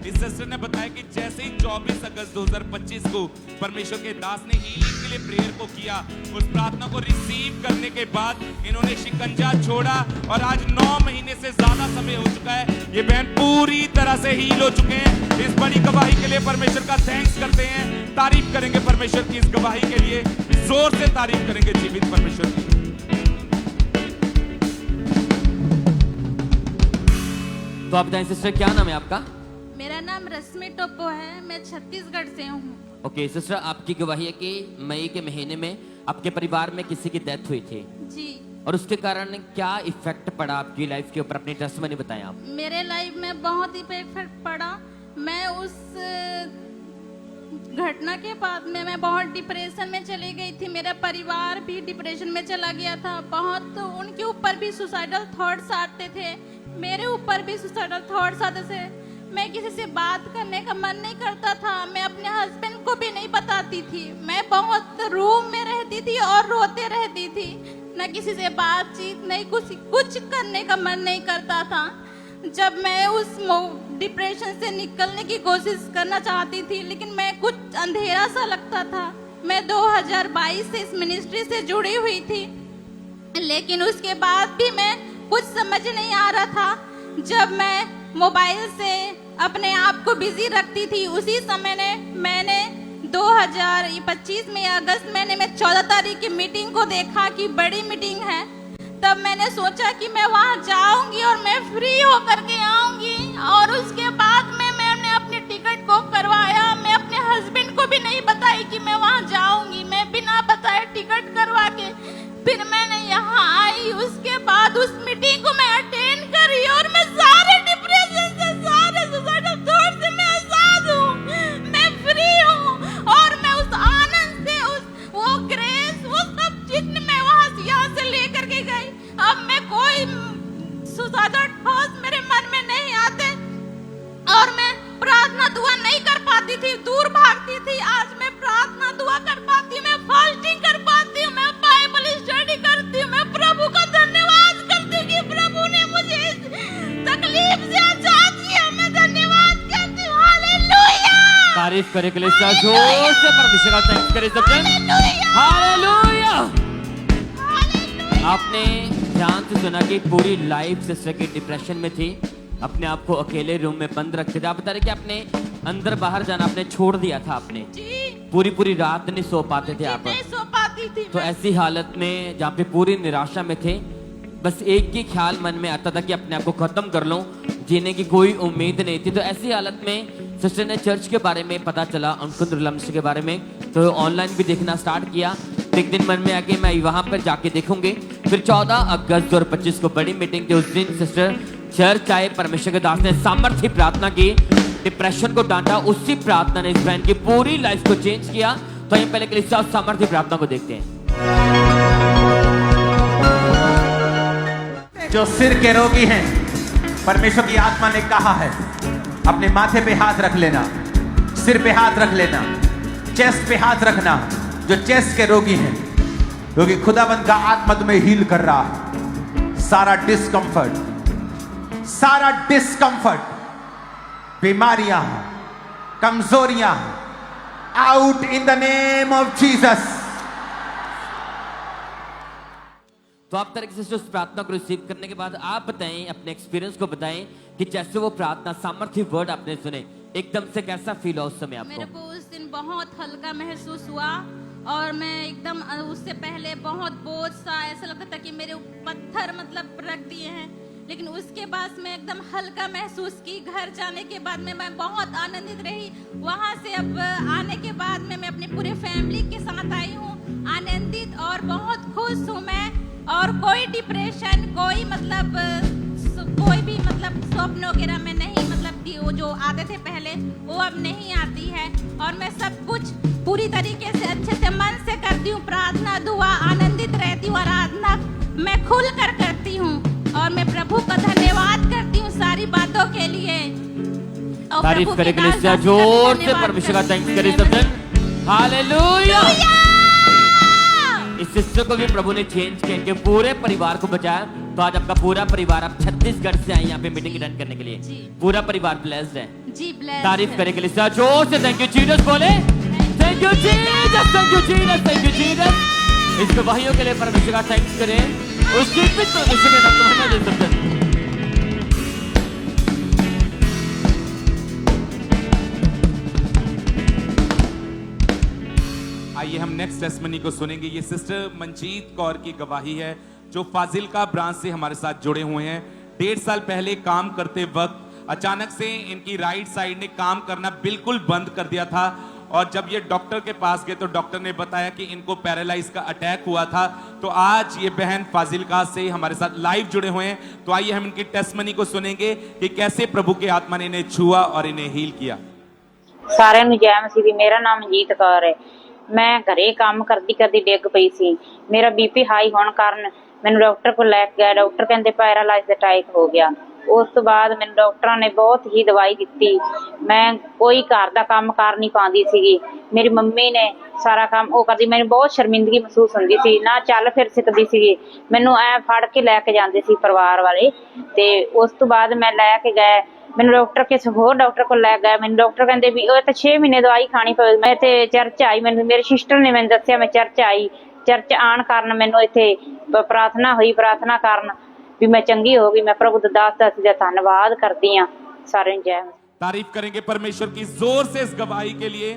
इस सिस्टर ने बताया कि जैसे ही 24 अगस्त 2025 को परमेश्वर के दास ने हीलिंग के लिए प्रेयर को किया, उस प्रार्थना को रिसीव करने के बाद इन्होंने शिकंजा छोड़ा और आज 9 महीने से ज्यादा समय हो चुका है। ये बहन पूरी तरह से हील हो चुके हैं। इस बड़ी गवाही के लिए परमेश्वर का थैंक्स करते हैं, तारीफ करेंगे परमेश्वर की इस गवाही के लिए, जोर से तारीफ करेंगे जीवित परमेश्वर की। तो आप बताएं सिस्टर, क्या नाम है आपका? मेरा नाम रश्मि टोप्पो है, मैं छत्तीसगढ़ से हूँ। ओके सिस्टर, आपकी गवाही है कि मई के महीने में आपके परिवार में किसी की डेथ हुई थी जी, और उसके कारण क्या इफेक्ट पड़ा आपकी लाइफ के ऊपर, अपनी टेस्टमनी बताएं आप। मेरे लाइफ में बहुत इफेक्ट पड़ा। मैं उस घटना के बाद में मैं बहुत डिप्रेशन में चली गई थी। मेरा परिवार भी डिप्रेशन में चला गया था। बहुत उनके ऊपर भी सुसाइडल थॉट्स आते थे, मेरे ऊपर भी सुसाइडल थॉट्स आते थे। मैं किसी से बात करने का मन नहीं करता था। मैं अपने हस्बैंड को भी नहीं बताती थी। मैं बहुत रूम में रहती थी और रोते रहती थी। न किसी से बातचीत नहीं, कुछ करने का मन नहीं करता था। जब मैं उस डिप्रेशन से निकलने की कोशिश करना चाहती थी, लेकिन मैं कुछ अंधेरा सा लगता था। मैं 2022 से इस मिनिस्ट्री से जुड़ी हुई थी, लेकिन उसके बाद भी मैं कुछ समझ नहीं आ रहा था। जब मैं मोबाइल से अपने आप को बिजी रखती थी, उसी समय मैंने 2025 में अगस्त महीने में 14 तारीख की मीटिंग को देखा कि बड़ी मीटिंग है। तब मैंने सोचा कि मैं वहां जाऊंगी और मैं फ्री होकर के आऊंगी। और उसके बाद मैंने अपनी टिकट को करवाया। मैं अपने हस्बैंड को भी नहीं बताई कि मैं वहां जाऊंगी। मैं बिना बताए टिकट करवा के फिर मैंने यहाँ आई। उसके बाद उस मीटिंग को मैं अटेंड करी और मैं सारे डिप्रेशन से, सारे सुसाइडल थॉट से मैं आजाद हूँ, मैं फ्री हूँ। और मैं उस आनंद से, वो ग्रेस, वो सब चीज मैं यहाँ से लेकर के गई। अब मैं कोई सुसाइडल थॉट्स मेरे मन में नहीं आते और मैं प्रार्थना दुआ नहीं कर पाती थी, दूर भागती थी। आज मैं प्रार्थना दुआ कर पाती हूँ, मैं फास्टिंग कर पाती हूँ, मैं बाइबल स्टडी करती हूँ। मैं प्रभु का धन्यवाद करती हूँ कि प्रभु ने मुझे इस तकलीफ से आजाद किया। मैं धन्यवाद करती हूँ। हालेलुया। तारीफ करे के लिए जोर से परमेश्वर का थैंक्स करें सब जन। हालेलुया। आपने ध्यान से सुना कि पूरी लाइफ सिस्टर की डिप्रेशन में थी, अपने आप को अकेले रूम में बंद रखते थे। आप बता रहे कि आपने अंदर बाहर जाना आपने छोड़ दिया था। आपने पूरी रात नहीं सो पाते थे आप, नहीं सो पाती थी। तो ऐसी हालत में जहाँ पे पूरी निराशा में थे, बस एक ही ख्याल मन में आता था कि अपने आप को खत्म कर लूं, जीने की कोई उम्मीद नहीं थी। तो ऐसी हालत में सिस्टर ने चर्च के बारे में पता चला, अंकुंद्र लम्स के बारे में, तो ऑनलाइन भी देखना स्टार्ट किया। तो एक दिन मन में आके मैं वहां पर जाके देखूंगे। फिर 14 अगस्त 2025 को बड़ी मीटिंग थी। उस दिन सिस्टर चर्च आए, परमेश्वर के दास ने सामर्थ्य प्रार्थना की, डिप्रेशन को डांटा। उसी प्रार्थना ने इस बहन की पूरी लाइफ को चेंज किया। तो हम पहले के लिए सामर्थ्य प्रार्थना को देखते हैं। जो सिर के रोगी हैं, परमेश्वर की आत्मा ने कहा है अपने माथे पे हाथ रख लेना, सिर पे हाथ रख लेना, चेस्ट पे हाथ रखना। जो चेस्ट के रोगी हैं, क्योंकि खुदाबंद का आत्मा तुम्हें हील कर रहा है। सारा डिस्कंफर्ट, बीमारियां, कमजोरियां, out in the name of Jesus. तो आप तरीके से उस प्रार्थना को रिसीव करने के बाद आप बताएं, अपने एक्सपीरियंस को बताएं कि जैसे वो प्रार्थना सामर्थ्य वर्ड आपने सुने, एकदम से कैसा फील हुआ उस समय मेरे आपको? को उस दिन बहुत हल्का महसूस हुआ और मैं एकदम उससे पहले बहुत बोझ सा ऐसा लगता था कि मेरे पत्थर मतलब रख दिए हैं, लेकिन उसके बाद मैं एकदम हल्का महसूस की। घर जाने के बाद में मैं बहुत आनंदित रही। वहाँ से अब आने के बाद में मैं अपनी पूरे फैमिली के साथ आई हूँ, आनंदित और बहुत खुश हूँ मैं। और कोई डिप्रेशन, कोई भी मतलब स्वप्न वगैरह में नहीं, मतलब कि वो जो आते थे पहले वो अब नहीं आती है। और मैं सब कुछ पूरी तरीके से अच्छे से मन से करती हूँ, प्रार्थना दुआ आनंदित रहती हूँ, आराधना मैं खुल कर करती हूँ और मैं प्रभु का धन्यवाद करती हूँ सारी बातों के लिए। और तारीफ प्रभु करे के दास दासी का जोर से धन्यवाद परमेश्वर का करती थैंक्स हूँ। करें सब जन। हालेलुया। इस सिस्टर को भी प्रभु ने चेंज किया, इनके पूरे परिवार को बचाया। तो आज आपका पूरा परिवार, आप छत्तीसगढ़ से आए यहाँ पे मीटिंग अटेंड करने के लिए, पूरा परिवार ब्लेस्ड है। जी ब्लेस्ड तारीफ है। करे के लिए जोर से थैंक यू जीसस बोले। Thank you Jesus, thank you Jesus, thank you Jesus. इस गवाहियों के लिए परमेश्वर का थैंक्स करें, उसकी भी परमेश्वर के नाम को महिमा दे सकते हैं। आइए हम नेक्स्ट टेस्टमनी को सुनेंगे। ये सिस्टर मंजीत कौर की गवाही है, जो फाजिलका ब्रांच से हमारे साथ जुड़े हुए हैं। 1.5 साल पहले काम करते वक्त अचानक से इनकी राइट साइड ने काम करना बिल्कुल बंद कर दिया था, और जब ये डॉक्टर के पास गए तो डॉक्टर ने बताया कि इनको पैरालाइज का अटैक हुआ था। तो आज ये बहन फाजिलका से हमारे साथ लाइव जुड़े हुए हैं। तो आइए हम इनकी टेस्टमनी को सुनेंगे कि कैसे प्रभु के आत्मा ने इन्हें छुआ और इन्हें हील किया। सारे ਨੂੰ ਜੈ ਮਸੀਹ ਦੀ। ਮੇਰਾ ਨਾਮ ਮਨਜੀਤ ਕੌਰ ਹੈ। ਮੈਂ ਘਰੇ ਕੰਮ ਕਰਦੀ ਡਿੱਗ ਪਈ ਸੀ। ਮੇਰਾ ਬੀਪੀ ਹਾਈ ਹੋਣ ਕਾਰਨ ਮੈਨੂੰ ਡਾਕਟਰ ਕੋਲ ਲੈ ਕੇ ਗਏ। ਡਾਕਟਰ ਕਹਿੰਦੇ ਪੈਰਾਲਾਈਜ਼ ਅਟੈਕ ਹੋ ਗਿਆ। ਉਸ ਤੋਂ ਬਾਅਦ ਮੈਨੂੰ ਡਾਕਟਰਾਂ ਨੇ ਬਹੁਤ ਹੀ ਦਵਾਈ ਦਿੱਤੀ। ਮੈਂ ਕੋਈ ਘਰ ਦਾ ਕੰਮ ਕਰ ਨਹੀਂ ਪਾਉਂਦੀ ਸੀਗੀ। ਮੇਰੀ ਮੰਮੀ ਨੇ ਸਾਰਾ ਕੰਮ ਉਹ ਕਰਦੀ। ਮੈਨੂੰ ਬਹੁਤ ਸ਼ਰਮਿੰਦਗੀ ਮਹਿਸੂਸ ਹੁੰਦੀ ਸੀ, ਨਾ ਚੱਲ ਫਿਰ ਸਕਦੀ ਸੀਗੀ। ਮੈਨੂੰ ਐ ਫੜ ਕੇ ਲੈ ਕੇ ਜਾਂਦੇ ਸੀ ਪਰਿਵਾਰ ਵਾਲੇ। ਤੇ ਉਸ ਤੋਂ ਬਾਅਦ ਮੈਂ ਲੈ ਕੇ ਗਏ, ਮੈਨੂੰ ਡਾਕਟਰ ਕਿਸੇ ਹੋਰ ਡਾਕਟਰ ਕੋਲ ਲੈ ਗਏ। ਮੈਨੂੰ ਡਾਕਟਰ ਕਹਿੰਦੇ ਵੀ ਉਹ ਤਾਂ 6 ਮਹੀਨੇ ਦਵਾਈ ਖਾਣੀ ਪਵੇ। ਮੈਂ ਇੱਥੇ ਚਰਚ ਆਈ, ਮੈਨੂੰ ਮੇਰੀ ਸਿਸਟਰ ਨੇ ਮੈਨੂੰ ਦੱਸਿਆ, ਮੈਂ ਚਰਚ ਆਈ। ਚਰਚ ਆਉਣ ਕਾਰਨ ਮੈਨੂੰ ਇੱਥੇ ਪ੍ਰਾਰਥਨਾ ਹੋਈ। ਪ੍ਰਾਰਥਨਾ ਕਾਰਨ भी मैं चंगी हो गई। मैं प्रभु दास दासी का धन्यवाद करती हूँ। सारे जय। तारीफ करेंगे परमेश्वर की जोर से इस गवाही के लिए।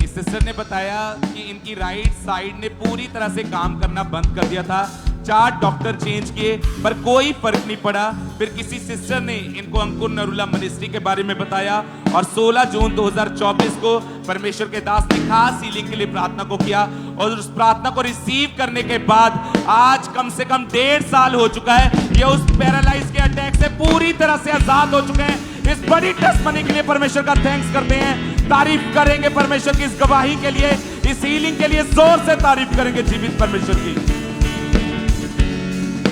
इस सिस्टर ने बताया कि इनकी राइट साइड ने पूरी तरह से काम करना बंद कर दिया था। 4 डॉक्टर चेंज किए पर कोई फर्क नहीं पड़ा। फिर किसी सिस्टर ने इनको अंकुर नरूला मिनिस्ट्री के बारे में बताया और 16 जून 2024 को परमेश्वर के दास ने खास हीलिंग के लिए प्रार्थना को किया, और उस प्रार्थना को रिसीव करने के बाद आज कम से कम 1.5 साल हो चुका है। ये उस पैरालाइज के अटैक से पूरी तरह से आजाद हो चुके हैं। इस बड़ी टेस्टमनी के लिए परमेश्वर का थैंक्स करते हैं। तारीफ करेंगे परमेश्वर की इस गवाही के लिए, इस हीलिंग के लिए जोर से तारीफ करेंगे जीवित परमेश्वर की।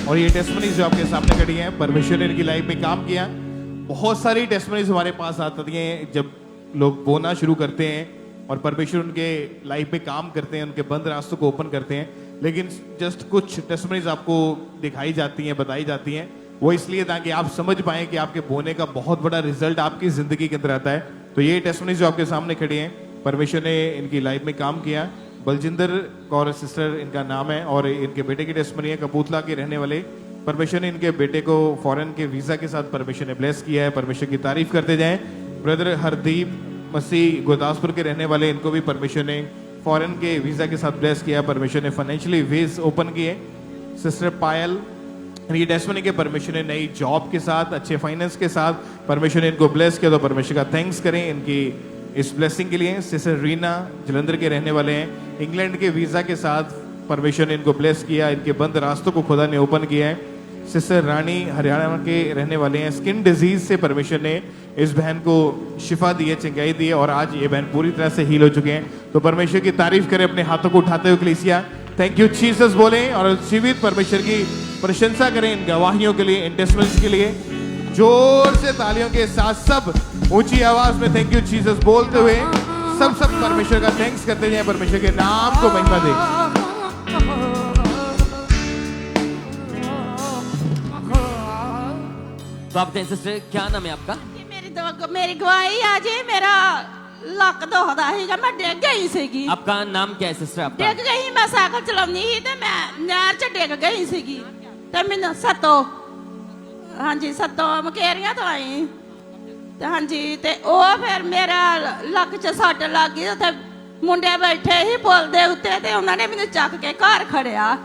और ये टेस्टमनीज जो आपके सामने खड़ी हैं, परमेश्वर ने इनकी लाइफ में काम किया। बहुत सारी टेस्टमनीज हमारे पास आती हैं जब लोग बोना शुरू करते हैं और परमेश्वर उनके लाइफ में काम करते हैं, उनके बंद रास्तों को ओपन करते हैं। लेकिन जस्ट कुछ टेस्टमनीज आपको दिखाई जाती हैं, बताई जाती हैं, वो इसलिए ताकि आप समझ पाएं कि आपके बोने का बहुत बड़ा रिजल्ट आपकी जिंदगी के अंदर आता है। तो ये टेस्टमनीज जो आपके सामने खड़ी हैं, परमेश्वर ने इनकी लाइफ में काम किया। बलजिंदर कौर सिस्टर इनका नाम है और इनके बेटे की टेस्टमनी है, कपूरथला के रहने वाले। परमेश्वर ने इनके बेटे को फॉरेन के वीजा के साथ परमेश्वर ने ब्लेस किया है। परमेश्वर की तारीफ करते जाएं। ब्रदर हरदीप मसीह गुरदासपुर के रहने वाले, इनको भी परमेश्वर ने फॉरेन के वीजा के साथ ब्लेस किया। परमेश्वर ने फाइनेंशियली वेज ओपन किए। सिस्टर पायल, ये टेस्टमनी के परमेश्वर ने नई जॉब के साथ, अच्छे फाइनेंस के साथ परमेश्वर ने इनको ब्लेस किया। तो परमेश्वर का थैंक्स करें इनकी इस ब्लेसिंग के लिए। सिस्टर रीना जलंधर के रहने वाले हैं, इंग्लैंड के वीजा के साथ परमेश्वर ने इनको ब्लेस किया। इनके बंद रास्तों को खुदा ने ओपन किया है। सिस्टर रानी हरियाणा के रहने वाले हैं, स्किन डिजीज से परमेश्वर ने इस बहन को शिफा दी है, चंगाई दी है, और आज ये बहन पूरी तरह से हील हो चुके हैं। तो परमेश्वर की तारीफ करें अपने हाथों को उठाते हुए कलीसिया। थैंक यू जीसस बोले और जीवित परमेश्वर की प्रशंसा करें इन गवाहियों के लिए, इन टेस्टमनीज के लिए। जोर से तालियों के साथ सब ऊंची आवाज में थैंक यू जीसस बोलते हुए सब परमेश्वर का थैंक्स करते जाएं, परमेश्वर के नाम को महिमा दें। तो आप सिस्टर क्या नाम है आपका? मेरी गवाही आज है। मेरा ਲੱਕ ਦੁਖਦਾ ਸੀਗਾ ਮੈਂ ਡਿੱਗ ਗਈ ਸੀਗੀ आपका नाम क्या है सिस्टर आपका? ਡਿੱਗ ਗਈ ਮੈਂ ਸਾਈਕਲ ਚਲਾਉਂਦੀ ਸੀ ਤੇ ਮੈਂ ਨਹਿਰ 'ਚ ਡਿੱਗ ਗਈ ਸੀਗੀ ਤੇ ਮੈਨੂੰ ਸੱਤੋ ਹਾਂਜੀ ਸੱਤੋ ਮਕੇਰੀਆਂ ਤੋਂ ਆਈ ਤੇ ਹਾਂਜੀ ਤੇ ਉਹ ਫਿਰ ਮੇਰਾ ਲੱਕ 'ਚ ਸੱਟ ਲੱਗ ਗਈ ਉੱਥੇ ਮੁੰਡੇ ਬੈਠੇ ਸੀ ਪੁਲ ਦੇ ਉੱਤੇ ਤੇ ਉਹਨਾਂ ਨੇ ਮੈਨੂੰ ਚੱਕ ਕੇ ਘਰ ਖੜਿਆ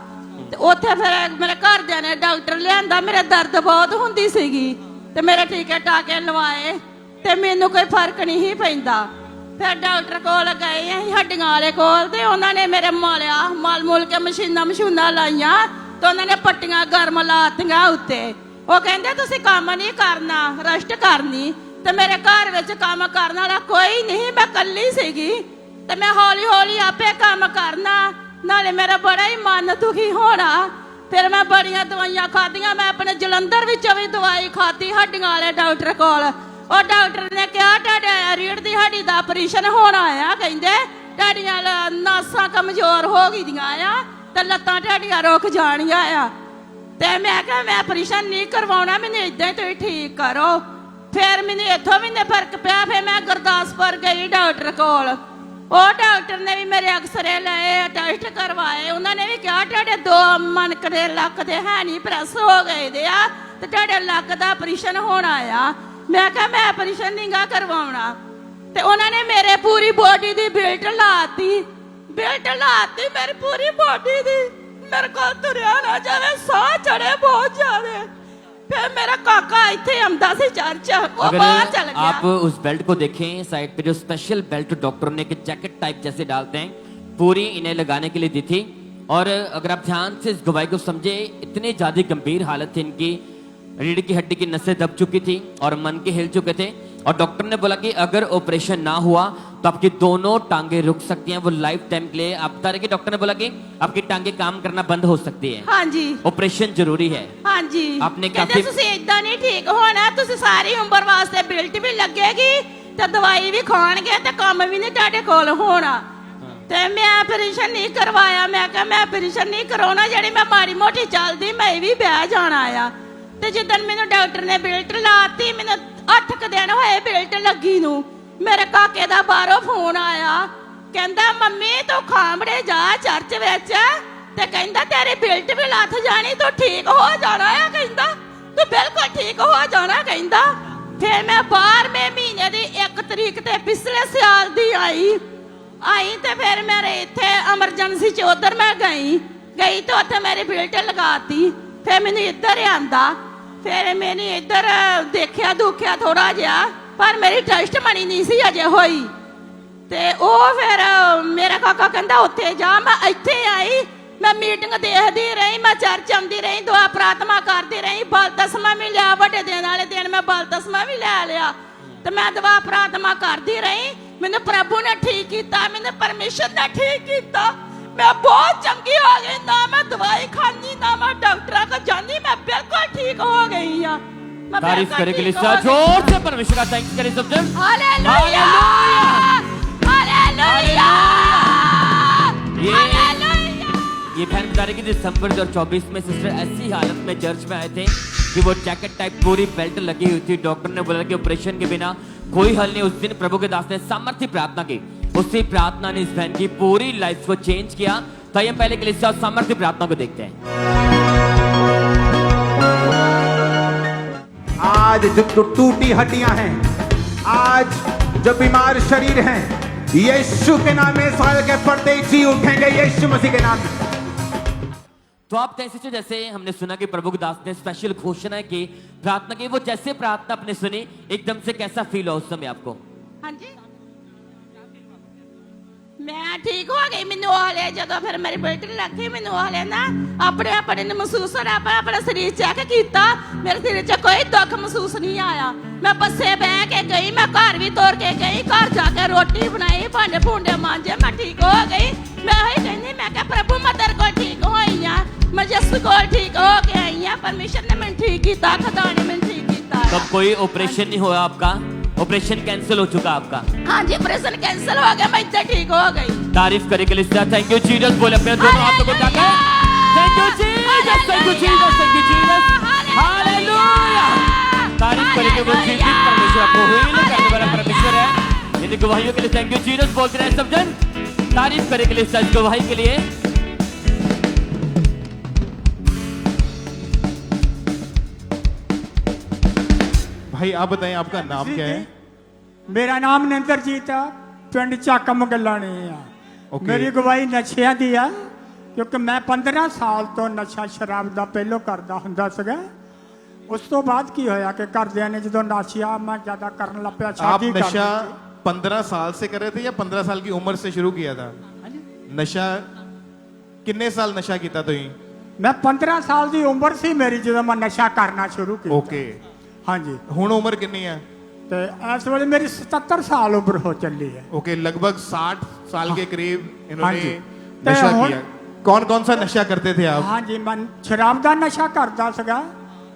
ਤੇ ਉੱਥੇ ਫਿਰ ਮੇਰੇ ਘਰਦਿਆਂ ਨੇ ਡਾਕਟਰ ਲਿਆਂਦਾ ਮੇਰੇ ਦਰਦ ਬਹੁਤ ਹੁੰਦੀ ਸੀਗੀ ਤੇ ਮੇਰੇ ਟੀਕੇ ਟਾਕੇ ਲਵਾਏ ਤੇ ਮੈਨੂੰ ਕੋਈ ਫਰਕ ਨਹੀਂ ਸੀ ਪੈਂਦਾ ਫਿਰ ਡਾਕਟਰ ਕੋਲ ਗਏ ਅਸੀਂ ਹੱਡੀਆਂ ਵਾਲੇ ਕੋਲ ਤੇ ਉਹਨਾਂ ਨੇ ਮੇਰੇ ਮਲ ਮੁਲ ਕੇ ਮਸ਼ੀਨਾਂ ਲਾਈਆਂ ਤੇ ਉਹਨਾਂ ਨੇ ਪੱਟੀਆਂ ਗਰਮ ਲਾਤੀਆਂ ਉੱਤੇ ਉਹ ਕਹਿੰਦੇ ਤੁਸੀਂ ਕੰਮ ਨਹੀਂ ਕਰਨਾ ਰੈਸਟ ਕਰਨੀ ਤੇ ਮੇਰੇ ਘਰ ਵਿੱਚ ਕੰਮ ਕਰਨ ਵਾਲਾ ਕੋਈ ਨਹੀਂ ਮੈਂ ਇਕੱਲੀ ਸੀਗੀ ਤੇ ਮੈਂ ਹੌਲੀ ਹੌਲੀ ਆਪੇ ਕੰਮ ਕਰਨਾ ਨਾਲੇ ਮੇਰਾ ਬੜਾ ਹੀ ਮਨ ਦੁਖੀ ਹੋਣਾ ਫਿਰ ਮੈਂ ਬੜੀਆਂ ਦਵਾਈਆਂ ਖਾਧੀਆਂ ਮੈਂ ਆਪਣੇ ਜਲੰਧਰ ਵਿੱਚੋਂ ਵੀ ਦਵਾਈ ਖਾਧੀ ਹੱਡੀਆਂ ਵਾਲੇ ਡਾਕਟਰ ਕੋਲ ਉਹ ਡਾਕਟਰ ਨੇ ਕਿਹਾ ਤੁਹਾਡੇ ਰੀੜ੍ਹ ਦੀ ਹੱਡੀ ਦਾ ਆਪਰੇਸ਼ਨ ਹੋਣਾ ਆ ਕਹਿੰਦੇ ਤੁਹਾਡੀਆਂ ਨਾਸਾਂ ਕਮਜ਼ੋਰ ਹੋ ਗਈਆਂ ਆ ਤੇ ਲੱਤਾਂ ਤੁਹਾਡੀਆਂ ਰੁਕ ਜਾਣੀਆਂ ਆ ਤੇ ਮੈਂ ਕਿਹਾ ਮੈਂ ਆਪਰੇਸ਼ਨ ਨਹੀਂ ਕਰਵਾਉਣਾ ਮੈਨੂੰ ਇਦਾਂ ਹੀ ਤੁਸੀਂ ਠੀਕ ਕਰੋ ਫਿਰ ਮੈਨੂੰ ਇੱਥੋਂ ਵੀ ਨਹੀਂ ਫਰਕ ਪਿਆ ਫਿਰ ਮੈਂ ਗੁਰਦਾਸਪੁਰ ਗਈ ਡਾਕਟਰ ਕੋਲ ਉਹ ਡਾਕਟਰ ਨੇ ਵੀ ਮੇਰੇ ਐਕਸਰੇ ਲਏ ਟੈਸਟ ਕਰਵਾਏ ਉਹਨਾਂ ਨੇ ਵੀ ਕਿਹਾ ਤੁਹਾਡੇ 2 ਮਣਕ ਦੇ ਲੱਕ ਦੇ ਹੈ ਨਹੀਂ ਪ੍ਰੈਸ ਹੋ ਗਏ ਦੇ ਆ ਤੇ ਤੁਹਾਡੇ ਲੱਕ ਦਾ ਆਪਰੇਸ਼ਨ ਹੋਣਾ ਆ ਮੈਂ ਕਿਹਾ ਮੈਂ ਆਪਰੇਸ਼ਨ ਨਹੀਂਗਾ ਕਰਵਾਉਣਾ ਤੇ ਉਹਨਾਂ ਨੇ ਮੇਰੇ ਪੂਰੀ ਬੋਡੀ ਦੀ ਬੈਲਟ ਲਾਤੀ ਮੇਰੀ ਪੂਰੀ ਬੋਡੀ ਦੀ ਮੇਰੇ ਕੋਲ ਤੁਰਿਆ ਨਾ ਜਾਵੇ ਸਾਹ ਚੜੇ ਬਹੁਤ ਜ਼ਿਆਦੇ फिर मेरा काका इथे आंदा सी चर्च वो बाहर चल गया आप उस बेल्ट को देखें साइड पे जो स्पेशल बेल्ट डॉक्टर ने एक जैकेट टाइप जैसे डालते हैं पूरी इन्हें लगाने के लिए दी थी और अगर आप ध्यान से इस गवाही को समझे इतनी ज्यादा गंभीर हालत थी इनकी रीढ़ की हड्डी की नसें दब चुकी थी और मन के हिल चुके थे और डॉक्टर ने बोला कि अगर ऑपरेशन ना हुआ तो आपकी दोनों टांगे रुक सकती हैं वो लाइफ टाइम के लिए आप बता रहे कि डॉक्टर ने बोला कि आपकी टांगे काम करना बंद हो सकती है हाँ जी ऑपरेशन जरूरी है हाँ जी आपने काफी ਤੁਸੀਂ ਇਦਾਂ ਨਹੀਂ ਠੀਕ ਹੋਣਾ ਤੁਸੀਂ ਸਾਰੀ ਉਮਰ ਵਾਸਤੇ ਬਿਲਟ ਵੀ ਲੱਗੇਗੀ ਤੇ ਦਵਾਈ ਵੀ ਖਾਣਗੇ ਤੇ ਕੰਮ ਵੀ ਨਹੀਂ ਤੁਹਾਡੇ ਕੋਲ ਹੋਣਾ ਤੇ ਮੈਂ ਆਪਰੇਸ਼ਨ ਨਹੀਂ ਕਰਵਾਇਆ ਮੈਂ ਕਿਹਾ ਮੈਂ ਆਪਰੇਸ਼ਨ ਨਹੀਂ ਕਰਾਉਣਾ ਜਿਹੜੀ ਮੈਂ ਮਾੜੀ ਮੋਟੀ ਚੱਲਦੀ ਮੈਂ ਵੀ ਬਹਿ ਜਾਣਾ ਆ ਤੇ ਜਦੋਂ ਮੈਨੂੰ ਡਾਕਟਰ ਨੇ ਬਿਲਟ ਲਾਤੀ ਮੈਨੂੰ 8 ਦਿਨ ਹੋਏ ਬਿਲਟ ਲੱਗੀ ਨੂੰ ਮੇਰੇ ਕਾਕੇ ਦਾ ਬਾਹਰੋਂ ਫੋਨ ਆਇਆ ਕਹਿੰਦਾ ਮੰਮੀ ਤੂੰ ਖਾਂਬੜੇ ਜਾ ਚਰਚ ਵਿੱਚ ਤੇ ਕਹਿੰਦਾ ਤੇਰੀ ਬਿਲਟ ਵੀ ਲੱਥ ਜਾਣੀ ਤੂੰ ਠੀਕ ਹੋ ਜਾਣਾ ਹੈ ਕਹਿੰਦਾ ਤੂੰ ਬਿਲਕੁਲ ਠੀਕ ਹੋ ਜਾਣਾ ਕਹਿੰਦਾ ਫਿਰ ਮੈਂ 12ਵੇਂ ਮਹੀਨੇ ਦੀ 1 ਤਰੀਕ ਤੇ ਪਿਛਲੇ ਸਾਲ ਦੀ ਆਈ ਤੇ ਫਿਰ ਮੇਰੇ ਇੱਥੇ ਐਮਰਜੈਂਸੀ ਚ ਉਧਰ ਮੈਂ ਗਈ ਤੇ ਉੱਥੇ ਮੇਰੀ ਬਿਲਟ ਲਗਾਤੀ ਫਿਰ ਮੈਨੂੰ ਇੱਧਰ ਆਂਦਾ ਫਿਰ ਮੈਨੇ ਇੱਧਰ ਦੇਖਿਆ ਦੁਖਿਆ ਥੋੜਾ ਜਿਹਾ ਪਰ ਮੇਰੀ ਟੈਸਟ ਮਣੀ ਨਹੀਂ ਸੀ ਅਜੇ ਹੋਈ ਤੇ ਉਹ ਫਿਰ ਮੇਰਾ ਕਾਕਾ ਕਹਿੰਦਾ ਉੱਥੇ ਜਾ ਮੈਂ ਇੱਥੇ ਆਈ ਮੈਂ ਮੀਟਿੰਗ ਦੇਖਦੀ ਰਹੀ ਮੈਂ ਚਰਚ ਆਉਂਦੀ ਰਹੀ ਦੁਆ ਪ੍ਰਾਰਥਨਾ ਕਰਦੀ ਰਹੀ ਬਲ ਤਸਮਾ ਵੀ ਲਿਆ ਵੱਡੇ ਦਿਨ ਵਾਲੇ ਦਿਨ ਮੈਂ ਬਲ ਤਸਮਾ ਵੀ ਲੈ ਲਿਆ ਤੇ ਮੈਂ ਦੁਆ ਪ੍ਰਾਰਥਨਾ ਕਰਦੀ ਰਹੀ ਮੈਨੂੰ ਪ੍ਰਭੂ ਨੇ ਠੀਕ ਕੀਤਾ ਮੈਨੂੰ ਪਰਮੇਸ਼ਰ ਨੇ ਠੀਕ ਕੀਤਾ मैं बहुत चंगी हो गई ना मैं दवाई खानी ना मैं डॉक्टर को जानी मैं बिल्कुल ठीक हो गई हूं तारीफ करे के लिए जोर से परमेश्वर का थैंक्स करें सब जन हालेलुया हालेलुया ये बहन बता रही कि दिसंबर 2024 में सिस्टर ऐसी हालत में चर्च में आए थे कि वो जैकेट टाइप पूरी बेल्ट लगी हुई थी डॉक्टर ने बोला कि ऑपरेशन के बिना कोई हल नहीं उस दिन प्रभु के दास ने सामर्थ्य प्रार्थना की उसी प्रार्थना ने इस बहन की पूरी लाइफ को चेंज किया तो हम पहले के लिए सामर्थ्य प्रार्थना को देखते हैं आज जो टूटी हड्डियां हैं आज जो बीमार शरीर हैं यीशु के नाम में साल के पर्दे जी उठेंगे यीशु मसीह के नाम में तो आप कैसे जैसे हमने सुना कि प्रभु के दास ने स्पेशल घोषणा की प्रार्थना की वो जैसे प्रार्थना आपने सुनी एकदम से कैसा फील हुआ उस समय आपको हाँ जी मैं ठीक हो गई मैनू हाले जदों फिर मेरी बेटी लगी मैनू हाले ना अपने महसूस हो रहा अपना शरीर चेक किया मेरे शरीर च कोई दुख महसूस नहीं आया मैं बसे बह के गई मैं घर भी तोड़ के गई घर जाके रोटी बनाई भांडे भूंडे मांजे मैं ठीक हो गई मैं वही कहनी मैं क्या प्रभु मैं तेरे को ठीक होई हां मैं यीशु को ठीक हो के आई हां परमेश्वर ने मैंने ठीक किया खुदा ने मैंने ठीक किया कब कोई ऑपरेशन नहीं हुआ आपका ऑपरेशन कैंसिल हो चुका आपका हाँ जी ऑपरेशन कैंसिल हो गया मैं इतना ठीक हो गई तारीफ करे के लिए थैंक यू जीसस बोले अपने दोनों हाथों को उठाकर thank you Jesus thank you Jesus thank you Jesus hallelujah तारीफ करे के वो जीवित परमेश्वर आपको हील करने वाला परमेश्वर है इन गवाहियों के लिए थैंक यू जीसस बोलते रहे सब जन, तारीफ करे के लिए सच गवाही के लिए। भाई आप बताएं आपका नाम क्या है? मेरा नाम निंदरजीत है, पिंड ਚੱਕ ਮਗਲਾਣੀ ਆ। ਮੇਰੀ ਗਵਾਹੀ ਨਸ਼ਿਆਂ ਦੀ ਆ, ਕਿਉਂਕਿ ਮੈਂ 15 ਸਾਲ ਤੋਂ ਨਸ਼ਾ ਸ਼ਰਾਬ ਦਾ ਪਹਿਲੋਂ ਕਰਦਾ ਹੁੰਦਾ ਸੀਗਾ। ਉਸ ਤੋਂ ਬਾਅਦ ਕੀ ਹੋਇਆ ਕਿ ਘਰਦਿਆਂ ਨੇ ਜਦੋਂ ਨਸ਼ਾ ਮੈਂ ਜ਼ਿਆਦਾ ਕਰਨ ਲੱਗ ਪਿਆ, आप ਸ਼ਾਦੀ ਕਰ नशा ਲਈ। 15 साल से कर रहे थे या 15 साल की उम्र से शुरू किया था? नशा कितने साल नशा किया तुम? ਮੈਂ 15 ਸਾਲ ਦੀ ਉਮਰ ਸੀ ਮੇਰੀ ਜਦੋਂ ਮੈਂ ਨਸ਼ਾ ਕਰਨਾ ਸ਼ੁਰੂ ਕੀਤਾ। ओके, ਹਾਂਜੀ। ਹੁਣ ਉਮਰ ਕਿੰਨੀ ਹੈ? ਤੇ ਇਸ ਵੇਲੇ ਮੇਰੀ 77 ਸਾਲ ਉਮਰ ਹੋ ਚੱਲੀ ਹੈ। ओके, लगभग 60 साल के करीब हाँ इन्होंने जी। नशा तो किया। कौन कौन सा नशा करते थे आप? ਹਾਂਜੀ, ਮੈਂ ਸ਼ਰਾਬ ਦਾ ਨਸ਼ਾ ਕਰਦਾ ਸੀਗਾ,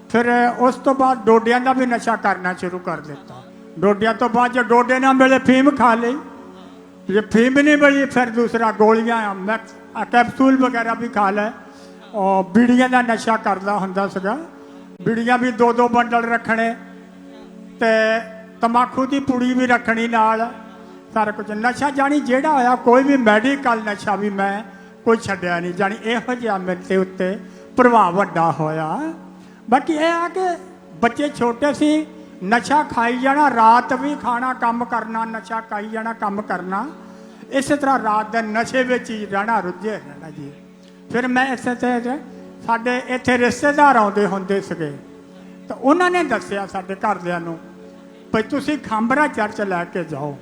ਫਿਰ ਉਸ ਤੋਂ ਬਾਅਦ ਡੋਡਿਆਂ ਦਾ ਵੀ ਨਸ਼ਾ ਕਰਨਾ ਸ਼ੁਰੂ ਕਰ ਦਿੱਤਾ। ਡੋਡਿਆਂ ਤੋਂ ਬਾਅਦ ਜੇ ਡੋਡੇ ਨਾ ਮਿਲੇ ਫੀਮ ਖਾ ਲਈ, ਜੇ ਫੀਮ ਨਹੀਂ ਮਿਲੀ ਫਿਰ ਦੂਸਰਾ ਗੋਲੀਆਂ ਕੈਪਸੂਲ ਵਗੈਰਾ ਵੀ ਖਾ ਲੈ। ਔਰ ਬੀੜੀਆਂ ਦਾ ਨਸ਼ਾ ਕਰਦਾ ਹੁੰਦਾ ਸੀਗਾ, ਬੀੜੀਆਂ ਵੀ 2-2 ਬੰਡਲ ਰੱਖਣੇ ਤੇ ਤਮਾਕੂ ਦੀ ਪੁੜੀ ਵੀ ਰੱਖਣੀ ਨਾਲ, ਸਾਰਾ ਕੁਝ ਨਸ਼ਾ ਜਾਣੀ ਜਿਹੜਾ ਹੋਇਆ ਕੋਈ ਵੀ ਮੈਡੀਕਲ ਨਸ਼ਾ ਵੀ ਮੈਂ ਕੋਈ ਛੱਡਿਆ ਨਹੀਂ, ਜਾਣੀ ਇਹੋ ਜਿਹਾ ਮੇਰੇ ਉੱਤੇ ਪ੍ਰਭਾਵ ਵੱਡਾ ਹੋਇਆ। ਬਾਕੀ ਇਹ ਆ ਕਿ ਬੱਚੇ ਛੋਟੇ ਸੀ, ਨਸ਼ਾ ਖਾਈ ਜਾਣਾ, ਰਾਤ ਵੀ ਖਾਣਾ ਕੰਮ ਕਰਨਾ, ਨਸ਼ਾ ਖਾਈ ਜਾਣਾ ਕੰਮ ਕਰਨਾ, ਇਸੇ ਤਰ੍ਹਾਂ ਰਾਤ ਦੇ ਨਸ਼ੇ ਵਿੱਚ ਹੀ ਰਹਿਣਾ, ਰੁੱਝੇ ਰਹਿਣਾ ਜੀ। ਫਿਰ ਮੈਂ ਇਸੇ ਤਰ੍ਹਾਂ ਸਾਡੇ ਇੱਥੇ ਰਿਸ਼ਤੇਦਾਰ ਆਉਂਦੇ ਹੁੰਦੇ ਸੀਗੇ ਤਾਂ ਉਹਨਾਂ ਨੇ ਦੱਸਿਆ ਸਾਡੇ ਘਰਦਿਆਂ ਨੂੰ ਭਈ ਤੁਸੀਂ ਖਾਂਬਰਾ ਚਰਚ ਲੈ ਕੇ ਜਾਓ।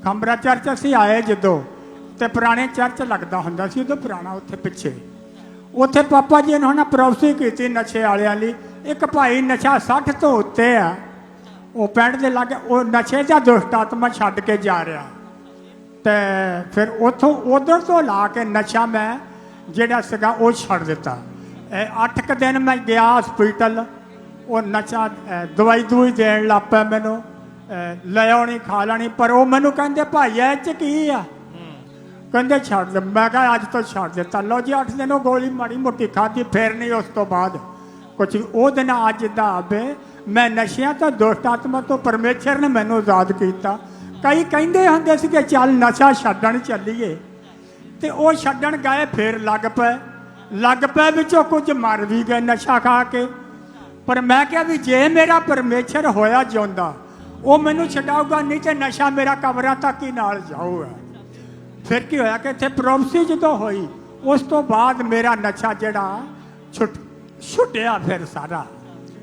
ਖਾਂਬਰਾ ਚਰਚ ਅਸੀਂ ਆਏ ਜਦੋਂ, ਤੇ ਪੁਰਾਣੇ ਚਰਚ ਲੱਗਦਾ ਹੁੰਦਾ ਸੀ ਉਦੋਂ ਪੁਰਾਣਾ, ਉੱਥੇ ਪਿੱਛੇ ਉੱਥੇ ਪਾਪਾ ਜੀ ਨੇ ਉਹਨਾਂ ਪ੍ਰੋਫੈਸੀ ਕੀਤੀ ਨਸ਼ੇ ਵਾਲਿਆਂ ਲਈ। ਇੱਕ ਭਾਈ ਨਸ਼ਾ 60 ਤੋਂ ਉੱਤੇ ਆ, ਉਹ ਪਿੰਡ ਦੇ ਲਾਗੇ, ਉਹ ਨਸ਼ੇ ਦਾ ਦੁਸ਼ਟ ਆਤਮਾ ਛੱਡ ਕੇ ਜਾ ਰਿਹਾ। ਤੇ ਫਿਰ ਉੱਥੋਂ ਉਧਰ ਤੋਂ ਲਾ ਕੇ ਨਸ਼ਾ ਮੈਂ ਜਿਹੜਾ ਸੀਗਾ ਉਹ ਛੱਡ ਦਿੱਤਾ। 8 ਕੁ ਦਿਨ ਮੈਂ ਗਿਆ ਹਸਪੀਟਲ, ਉਹ ਨਸ਼ਾ ਦਵਾਈ ਦੂਈ ਦੇਣ ਲੱਗ ਪਿਆ ਮੈਨੂੰ, ਲੈ ਆਉਣੀ ਖਾ ਲੈਣੀ, ਪਰ ਉਹ ਮੈਨੂੰ ਕਹਿੰਦੇ ਭਾਈ ਇਹ 'ਚ ਕੀ ਆ, ਕਹਿੰਦੇ ਛੱਡ ਦੇ। ਮੈਂ ਕਿਹਾ ਅੱਜ ਤੋਂ ਛੱਡ ਦਿੱਤਾ। ਲਓ ਜੀ 8 ਦਿਨ ਉਹ ਗੋਲੀ ਮਾੜੀ ਮੋਟੀ ਖਾਧੀ, ਫਿਰ ਨਹੀਂ ਉਸ ਤੋਂ ਬਾਅਦ ਕੁਝ। ਉਹ ਦਿਨ ਅੱਜ ਦਾ ਆਵੇ, ਮੈਂ ਨਸ਼ਿਆਂ ਤੋਂ ਦੁਸ਼ਟ ਆਤਮਾ ਤੋਂ ਪਰਮੇਸ਼ਰ ਨੇ ਮੈਨੂੰ ਆਜ਼ਾਦ ਕੀਤਾ। ਕਈ ਕਹਿੰਦੇ ਹੁੰਦੇ ਸੀ ਕਿ ਚੱਲ ਨਸ਼ਾ ਛੱਡਣ ਚੱਲੀਏ, ਤੇ ਉਹ ਛੱਡਣ ਗਏ, ਫਿਰ ਲੱਗ ਪਏ ਵਿੱਚੋਂ ਕੁਝ ਮਰ ਵੀ ਗਏ ਨਸ਼ਾ ਖਾ ਕੇ। ਪਰ ਮੈਂ ਕਿਹਾ ਵੀ ਜੇ ਮੇਰਾ ਪਰਮੇਸ਼ਰ ਹੋਇਆ ਜਿਉਂਦਾ ਉਹ ਮੈਨੂੰ ਛਡਾਊਗਾ, ਨਹੀਂ ਤੇ ਨਸ਼ਾ ਮੇਰਾ ਕਬਰਾਂ ਤੱਕ ਹੀ ਨਾਲ ਜਾਊਗਾ। ਫਿਰ ਕੀ ਹੋਇਆ ਕਿ ਇੱਥੇ ਪ੍ਰੋਫੈਸੀ ਜਦੋਂ ਹੋਈ ਉਸ ਤੋਂ ਬਾਅਦ ਮੇਰਾ ਨਸ਼ਾ ਜਿਹੜਾ ਛੁੱਟਿਆ ਫਿਰ ਸਾਰਾ।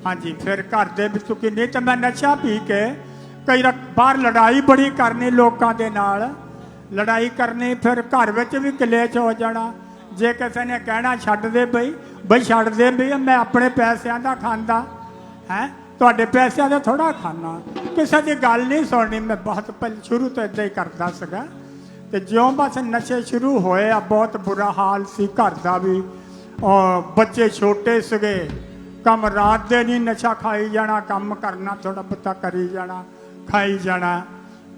ਹਾਂਜੀ, ਫਿਰ ਘਰ ਦੇ ਵਿੱਚ ਕਿ ਨਹੀਂ ਤਾਂ ਮੈਂ ਨਸ਼ਾ ਪੀ ਕੇ ਕਈ ਬਾਹਰ ਲੜਾਈ ਬੜੀ ਕਰਨੀ ਲੋਕਾਂ ਦੇ ਨਾਲ, ਲੜਾਈ ਕਰਨੀ, ਫਿਰ ਘਰ ਵਿੱਚ ਵੀ ਕਲੇਸ਼ ਹੋ ਜਾਣਾ। ਜੇ ਕਿਸੇ ਨੇ ਕਹਿਣਾ ਛੱਡ ਦੇ ਬਈ ਛੱਡ ਦੇ ਬਈ, ਮੈਂ ਆਪਣੇ ਪੈਸਿਆਂ ਦਾ ਖਾਂਦਾ ਹੈ, ਤੁਹਾਡੇ ਪੈਸਿਆਂ ਦਾ ਥੋੜਾ ਖਾਣਾ, ਕਿਸੇ ਦੀ ਗੱਲ ਨਹੀਂ ਸੁਣਨੀ। ਮੈਂ ਬਹੁਤ ਪਹਿਲਾਂ ਸ਼ੁਰੂ ਤੋਂ ਇੱਦਾਂ ਹੀ ਕਰਦਾ ਸੀਗਾ, ਤੇ ਜਿਉਂ ਬਸ ਨਸ਼ੇ ਸ਼ੁਰੂ ਹੋਏ ਆ ਬਹੁਤ ਬੁਰਾ ਹਾਲ ਸੀ ਘਰ ਦਾ ਵੀ। ਔਰ ਬੱਚੇ ਛੋਟੇ ਸੀਗੇ, ਕੰਮ ਰਾਤ ਦੇ ਨਹੀਂ ਨਸ਼ਾ ਖਾਈ ਜਾਣਾ, ਕੰਮ ਕਰਨਾ ਥੋੜਾ ਬਹੁਤਾ ਕਰੀ ਜਾਣਾ, ਖਾਈ ਜਾਣਾ,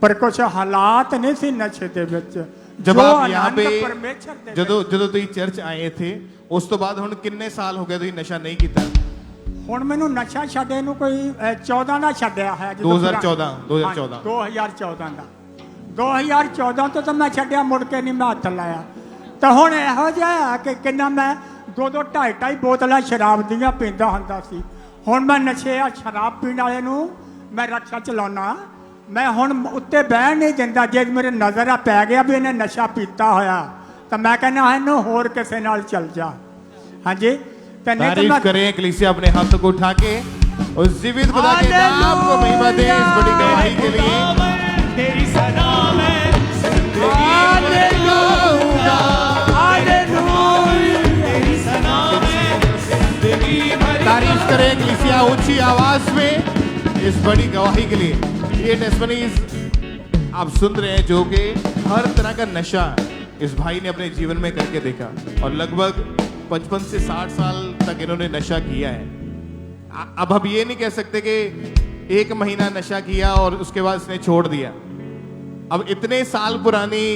ਪਰ ਕੁਛ ਹਾਲਾਤ ਨਹੀਂ ਸੀ ਨਸ਼ੇ ਦੇ ਵਿੱਚ। जब ਜੋ आप यहाँ ਆਨੰਦ पे ਪਰਮੇਸ਼ਰ ਦੇ ਜਦੋਂ ਤੁਸੀਂ ਚਰਚ ਆਏ थे, ਉਸ ਤੋਂ ਬਾਅਦ ਹੁਣ ਕਿੰਨੇ ਸਾਲ ਹੋ ਗਏ ਤੁਸੀਂ ਨਸ਼ਾ ਨਹੀਂ ਕੀਤਾ? ਹੁਣ ਮੈਨੂੰ ਨਸ਼ਾ ਛੱਡੇ ਨੂੰ ਕੋਈ 14 ਦਾ ਛੱਡਿਆ ਹੈ। 2014 ਦਾ 2014 ਤੋਂ ਤਾਂ ਮੈਂ ਛੱਡਿਆ, ਮੁੜ ਕੇ ਨਹੀਂ ਮੈਂ ਹੱਥ ਲਾਇਆ। ਤਾਂ ਹੁਣ ਇਹੋ ਜਿਹਾ ਕਿ ਕਿੰਨਾ ਮੈਂ 2-2 2.5 ਬੋਤਲਾਂ ਸ਼ਰਾਬ ਦੀਆਂ ਪੀਂਦਾ ਹੁੰਦਾ ਸੀ। ਹੁਣ ਮੈਂ ਨਸ਼ੇ ਆ ਸ਼ਰਾਬ ਪੀਣ ਵਾਲੇ ਨੂੰ ਮੈਂ ਰਕਸ਼ਾ ਚਲਾਉਣਾ, ਮੈਂ ਹੁਣ ਉੱਤੇ ਬਹਿਣ ਨਹੀਂ ਦਿੰਦਾ। ਜੇ ਮੇਰੇ ਨਜ਼ਰ ਆ ਪੈ ਗਿਆ ਵੀ ਇਹਨੇ ਨਸ਼ਾ ਪੀਤਾ ਹੋਇਆ ਤਾਂ ਮੈਂ ਕਹਿੰਦਾ ਇਹਨੂੰ ਹੋਰ ਕਿਸੇ ਨਾਲ ਚੱਲ ਜਾ। ਹਾਂਜੀ, तारीफ करें कलीसिया अपने हाथों को उठा के और जीवित खुदा के नाम को महिमा दे इस बड़ी गवाही के लिए। तेरी सदा मैं तारीफ करें कलीसिया ऊंची आवाज में इस बड़ी गवाही के लिए। ये टेस्टिमनीज आप सुन रहे हैं जो कि हर तरह का नशा इस भाई ने अपने जीवन में करके देखा, और लगभग 55 से 60 साल तक इन्होंने नशा किया है। अब हम ये नहीं कह सकते कि 1 महीना नशा किया और उसके बाद इसने छोड़ दिया। अब इतने साल पुरानी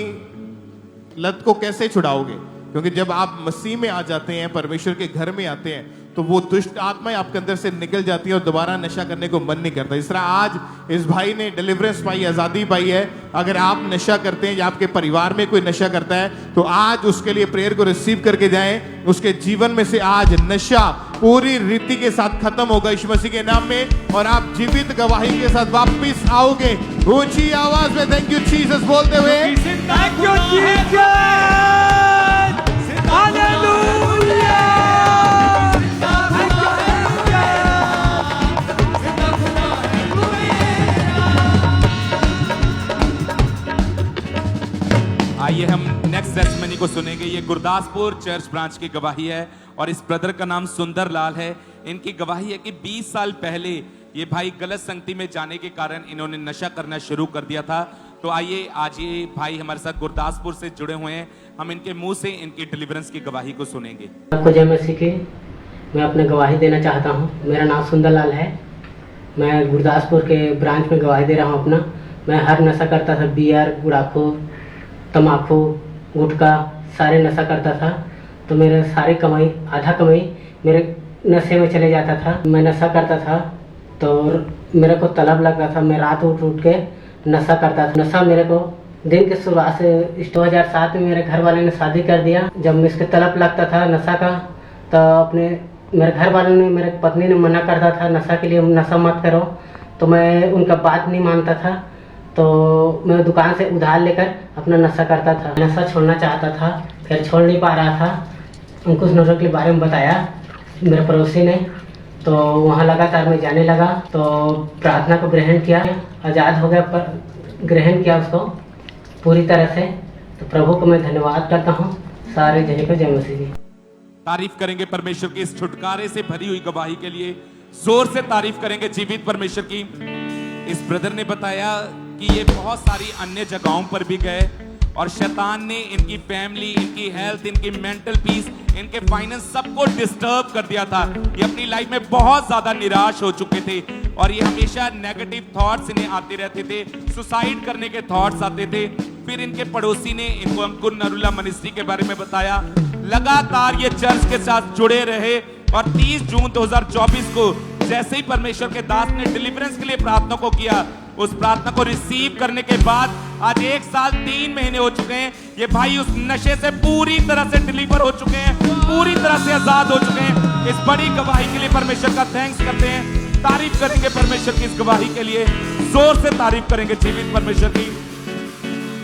लत को कैसे छुड़ाओगे? क्योंकि जब आप मसीह में आ जाते हैं, परमेश्वर के घर में आते हैं, तो वो दुष्ट आत्माएं आपके अंदर से निकल जाती है और दोबारा नशा करने को मन नहीं करता। इस तरह आज इस भाई ने डिलीवरेंस पाई, आज़ादी पाई है। अगर आप नशा करते हैं या आपके परिवार में कोई नशा करता है तो आज उसके लिए प्रेयर को रिसीव करके जाएं। उसके जीवन में से आज नशा पूरी रीति के साथ खत्म होगा यीशु मसीह के नाम में, और आप जीवित गवाही के साथ वापस आओगे। ऊंची आवाज में थैंक यू जीसस बोलते हुए थैंक यू जीसस, हालेलुया। आइए हम नेक्स्ट टेस्टिमनी को सुनेंगे। ये गुरदासपुर चर्च ब्रांच की गवाही है और इस ब्रदर का नाम सुंदर लाल है। इनकी गवाही है कि 20 साल पहले ये भाई गलत संगति में जाने के कारण इन्होंने नशा करना शुरू कर दिया था। तो आइए आज ये भाई हमारे साथ गुरदासपुर से जुड़े हुए हैं, हम इनके मुंह से इनकी डिलीवरेंस की गवाही को सुनेंगे। आपको जय मसीह की मैं अपने गवाही देना चाहता हूँ। मेरा नाम सुंदर लाल है, मैं गुरदासपुर के ब्रांच में गवाही दे रहा हूँ अपना। मैं हर नशा करता था, बियर, गुड़ाखू, तम्बाकू, गुटखा, सारे नशा करता था। तो मेरे सारी कमाई, आधा कमाई मेरे नशे में चले जाता था। मैं नशा करता था तो मेरे को तलब लगता था, मैं रात उठ के नशा करता था। नशा मेरे को दिन के शुरुआत से 2007 में मेरे घर वाले ने शादी कर दिया। जब मैं इसके तलब लगता था नशा का, तो अपने मेरे घर वालों ने, मेरे पत्नी ने मना करता था नशा के लिए, नशा मत करो। तो मैं उनका बात नहीं मानता था, तो मैं दुकान से उधार लेकर अपना नशा करता था। नशा छोड़ना चाहता था, फिर छोड़ नहीं पा रहा था। उनको उस नशे के बारे में बताया मेरे पड़ोसी ने, तो वहाँ लगातार मैं जाने लगा। तो प्रार्थना को ग्रहण किया, आज़ाद हो गया, पर ग्रहण किया उसको पूरी तरह से। तो प्रभु को मैं धन्यवाद करता हूँ। सारे जन को जय मसीह जी। तारीफ करेंगे परमेश्वर की इस छुटकारे से भरी हुई गवाही के लिए, जोर से तारीफ करेंगे जीवित परमेश्वर की। इस ब्रदर ने बताया कि ये बहुत सारी अन्य जगहों पर भी गए और शैतान ने इनकी फैमिली, इनकी हेल्थ, इनकी मेंटल पीस, इनके फाइनेंस सबको डिस्टर्ब कर दिया था। ये अपनी लाइफ में बहुत ज्यादा निराश हो चुके थे और ये हमेशा नेगेटिव थॉट्स इन्हें आते रहते थे, सुसाइड करने के थॉट्स आते थे। फिर इनके पड़ोसी ने इनको अंकुर नरूला मिनिस्ट्री के बारे में बताया। लगातार ये चर्च के साथ जुड़े रहे और 30 जून 2024 को जैसे ही परमेश्वर के दास ने डिलीवरेंस के लिए प्रार्थना को किया, उस प्रार्थना को रिसीव करने के बाद आज 1 साल 3 महीने हो चुके हैं। ये भाई उस नशे से पूरी तरह से डिलीवर हो चुके हैं, पूरी तरह से आजाद हो चुके हैं। इस बड़ी गवाही के लिए परमेश्वर का थैंक्स करते हैं, तारीफ करेंगे परमेश्वर की इस गवाही के लिए, जोर से तारीफ करेंगे जीवित परमेश्वर की।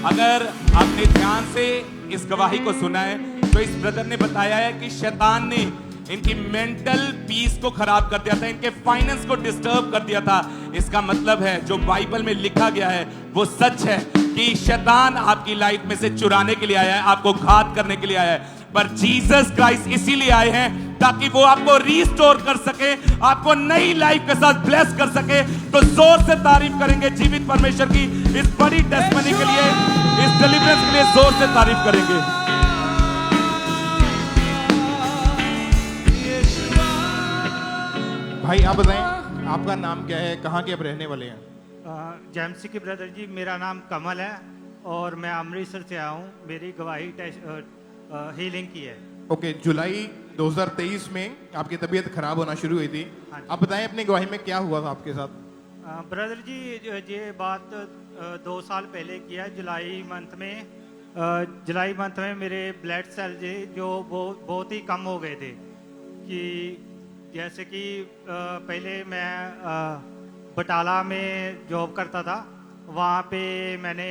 अगर आपने ध्यान से इस गवाही को सुना है तो इस ब्रदर ने बताया है कि शैतान ने इनकी मेंटल पीस को खराब कर दिया था, इनके फाइनेंस को डिस्टर्ब कर दिया था। इसका मतलब है जो बाइबल में लिखा गया है वो सच है कि शैतान आपकी लाइफ में से चुराने के लिए आया है, आपको घात करने के लिए आया है। पर जीसस क्राइस्ट इसीलिए आए हैं ताकि वो आपको रिस्टोर कर सके, आपको नई लाइफ के साथ ब्लेस कर सके। तो जोर से तारीफ करेंगे जीवित परमेश्वर की इस बड़ी टेस्टमनी के लिए, इस डिलीवरेंस के लिए जोर से तारीफ करेंगे। भाई आप बताएं आपका नाम क्या है, कहाँ के आप रहने वाले हैं? जेएमसी के ब्रदर जी, मेरा नाम कमल है और मैं अमृतसर से आया हूँ। मेरी गवाही हीलिंग की है। ओके, जुलाई 2023 में आपकी तबीयत खराब होना शुरू हुई थी। आप बताएं अपनी गवाही में क्या हुआ था आपके साथ? ब्रदर जी, ये बात 2 साल पहले किया। जुलाई मंथ में मेरे ब्लड सेल जो बहुत ही कम हो गए थे। कि जैसे कि पहले मैं बटाला में जॉब करता था, वहाँ पे मैंने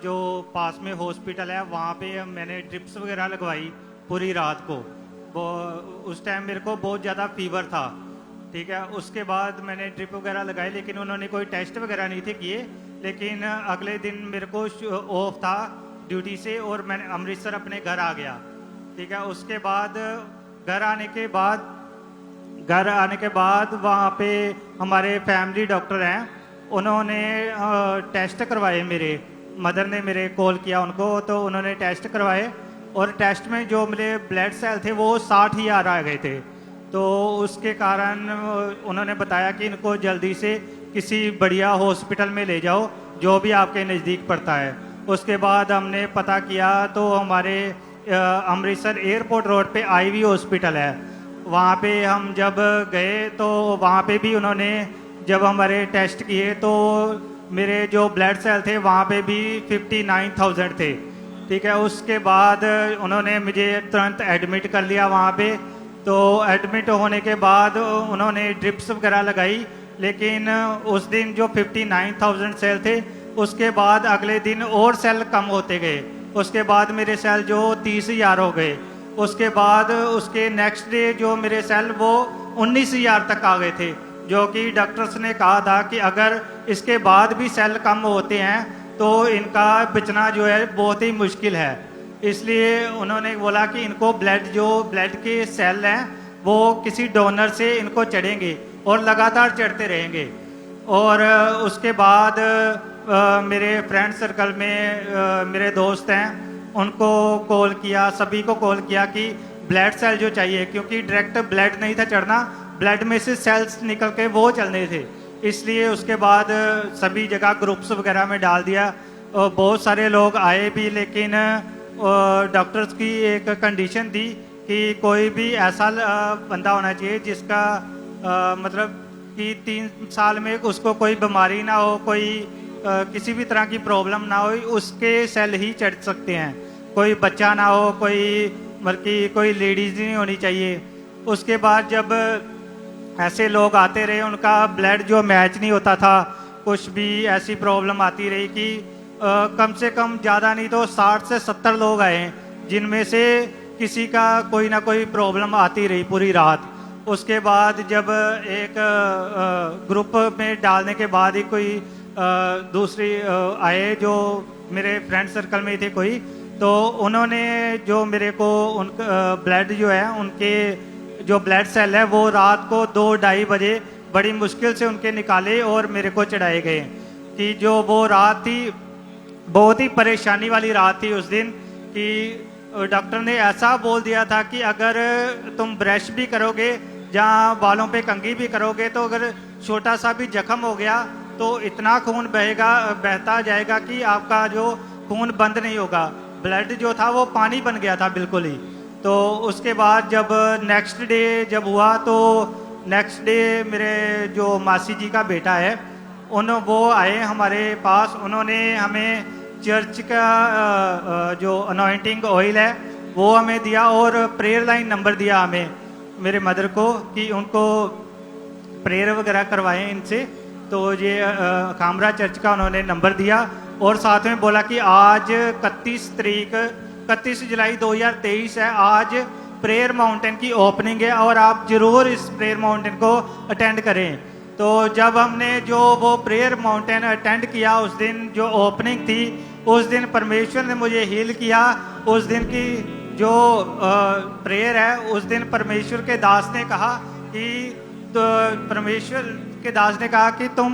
जो पास में हॉस्पिटल है वहाँ पे मैंने ड्रिप्स वगैरह लगवाई पूरी रात को। वो उस टाइम मेरे को बहुत ज़्यादा फीवर था, ठीक है। उसके बाद मैंने ड्रिप वगैरह लगाई, लेकिन उन्होंने कोई टेस्ट वगैरह नहीं थे किए। लेकिन अगले दिन मेरे को ऑफ था ड्यूटी से और मैं अमृतसर अपने घर आ गया, ठीक है। उसके बाद घर आने के बाद वहाँ पे हमारे फैमिली डॉक्टर हैं, उन्होंने टेस्ट करवाए। मेरे मदर ने मेरे कॉल किया उनको, तो उन्होंने टेस्ट करवाए और टेस्ट में जो मेरे ब्लड सेल थे वो 60,000 आ गए थे। तो उसके कारण उन्होंने बताया कि इनको जल्दी से किसी बढ़िया हॉस्पिटल में ले जाओ जो भी आपके नज़दीक पड़ता है। उसके बाद हमने पता किया तो हमारे अमृतसर एयरपोर्ट रोड पे IV हॉस्पिटल है, वहाँ पे हम जब गए तो वहाँ पे भी उन्होंने जब हमारे टेस्ट किए तो मेरे जो ब्लड सेल थे वहाँ पे भी 59,000 थे। ठीक है, उसके बाद उन्होंने मुझे तुरंत एडमिट कर लिया वहाँ पे। तो एडमिट होने के बाद उन्होंने ड्रिप्स वगैरह लगाई, लेकिन उस दिन जो 59,000 सेल थे उसके बाद अगले दिन और सेल कम होते गए। उसके बाद मेरे सेल जो 30,000 हो गए। उसके बाद उसके नेक्स्ट डे जो मेरे सेल वो 19,000 तक आ गए थे, जो कि डॉक्टर्स ने कहा था कि अगर इसके बाद भी सेल कम होते हैं तो इनका बचना जो है बहुत ही मुश्किल है। इसलिए उन्होंने बोला कि इनको ब्लड के सेल हैं वो किसी डोनर से इनको चढ़ेंगे और लगातार चढ़ते रहेंगे। और उसके बाद मेरे फ्रेंड सर्कल में मेरे दोस्त हैं, उनको कॉल किया, सभी को कॉल किया कि ब्लड सेल जो चाहिए, क्योंकि डायरेक्ट ब्लड नहीं था चढ़ना, ब्लड में से सेल्स निकल के वो चलने थे। इसलिए उसके बाद सभी जगह ग्रुप्स वगैरह में डाल दिया। बहुत सारे लोग आए भी, लेकिन डॉक्टर्स की एक कंडीशन दी कि कोई भी ऐसा बंदा होना चाहिए जिसका मतलब कि 3 साल में उसको कोई बीमारी ना हो, कोई किसी भी तरह की प्रॉब्लम ना हो, उसके सेल ही चढ़ सकते हैं। कोई बच्चा ना हो, कोई लेडीज नहीं होनी चाहिए। उसके बाद जब ऐसे लोग आते रहे, उनका ब्लड जो मैच नहीं होता था, कुछ भी ऐसी प्रॉब्लम आती रही कि कम से कम ज़्यादा नहीं तो 60 से 70 लोग आए, जिनमें से किसी का कोई ना कोई प्रॉब्लम आती रही पूरी रात। उसके बाद जब एक ग्रुप में डालने के बाद ही कोई दूसरी आए जो मेरे फ्रेंड सर्कल में थे कोई, तो उन्होंने जो मेरे को ब्लड जो है उनके जो ब्लड सेल है वो रात को 2-2:30 बजे बड़ी मुश्किल से उनके निकाले और मेरे को चढ़ाए गए। कि जो वो रात थी बहुत ही परेशानी वाली रात थी उस दिन, कि डॉक्टर ने ऐसा बोल दिया था कि अगर तुम ब्रश भी करोगे, जहाँ बालों पे कंघी भी करोगे, तो अगर छोटा सा भी जख्म हो गया तो इतना खून बहता जाएगा कि आपका जो खून बंद नहीं होगा। ब्लड जो था वो पानी बन गया था बिल्कुल ही। तो उसके बाद जब नेक्स्ट डे जब हुआ, तो नेक्स्ट डे मेरे जो मासी जी का बेटा है वो आए हमारे पास। उन्होंने हमें चर्च का जो अनॉइंटिंग ऑयल है वो हमें दिया और प्रेयर लाइन नंबर दिया हमें, मेरे मदर को, कि उनको प्रेयर वगैरह करवाएं इनसे। तो ये कामरा चर्च का उन्होंने नंबर दिया और साथ में बोला कि आज 31 जुलाई 2023 है, आज प्रेयर माउंटेन की ओपनिंग है और आप जरूर इस प्रेयर माउंटेन को अटेंड करें। तो जब हमने जो वो प्रेयर माउंटेन अटेंड किया, उस दिन जो ओपनिंग थी, उस दिन परमेश्वर ने मुझे हील किया। उस दिन की जो प्रेयर है, उस दिन परमेश्वर के दास ने कहा कि परमेश्वर के दास ने कहा कि तुम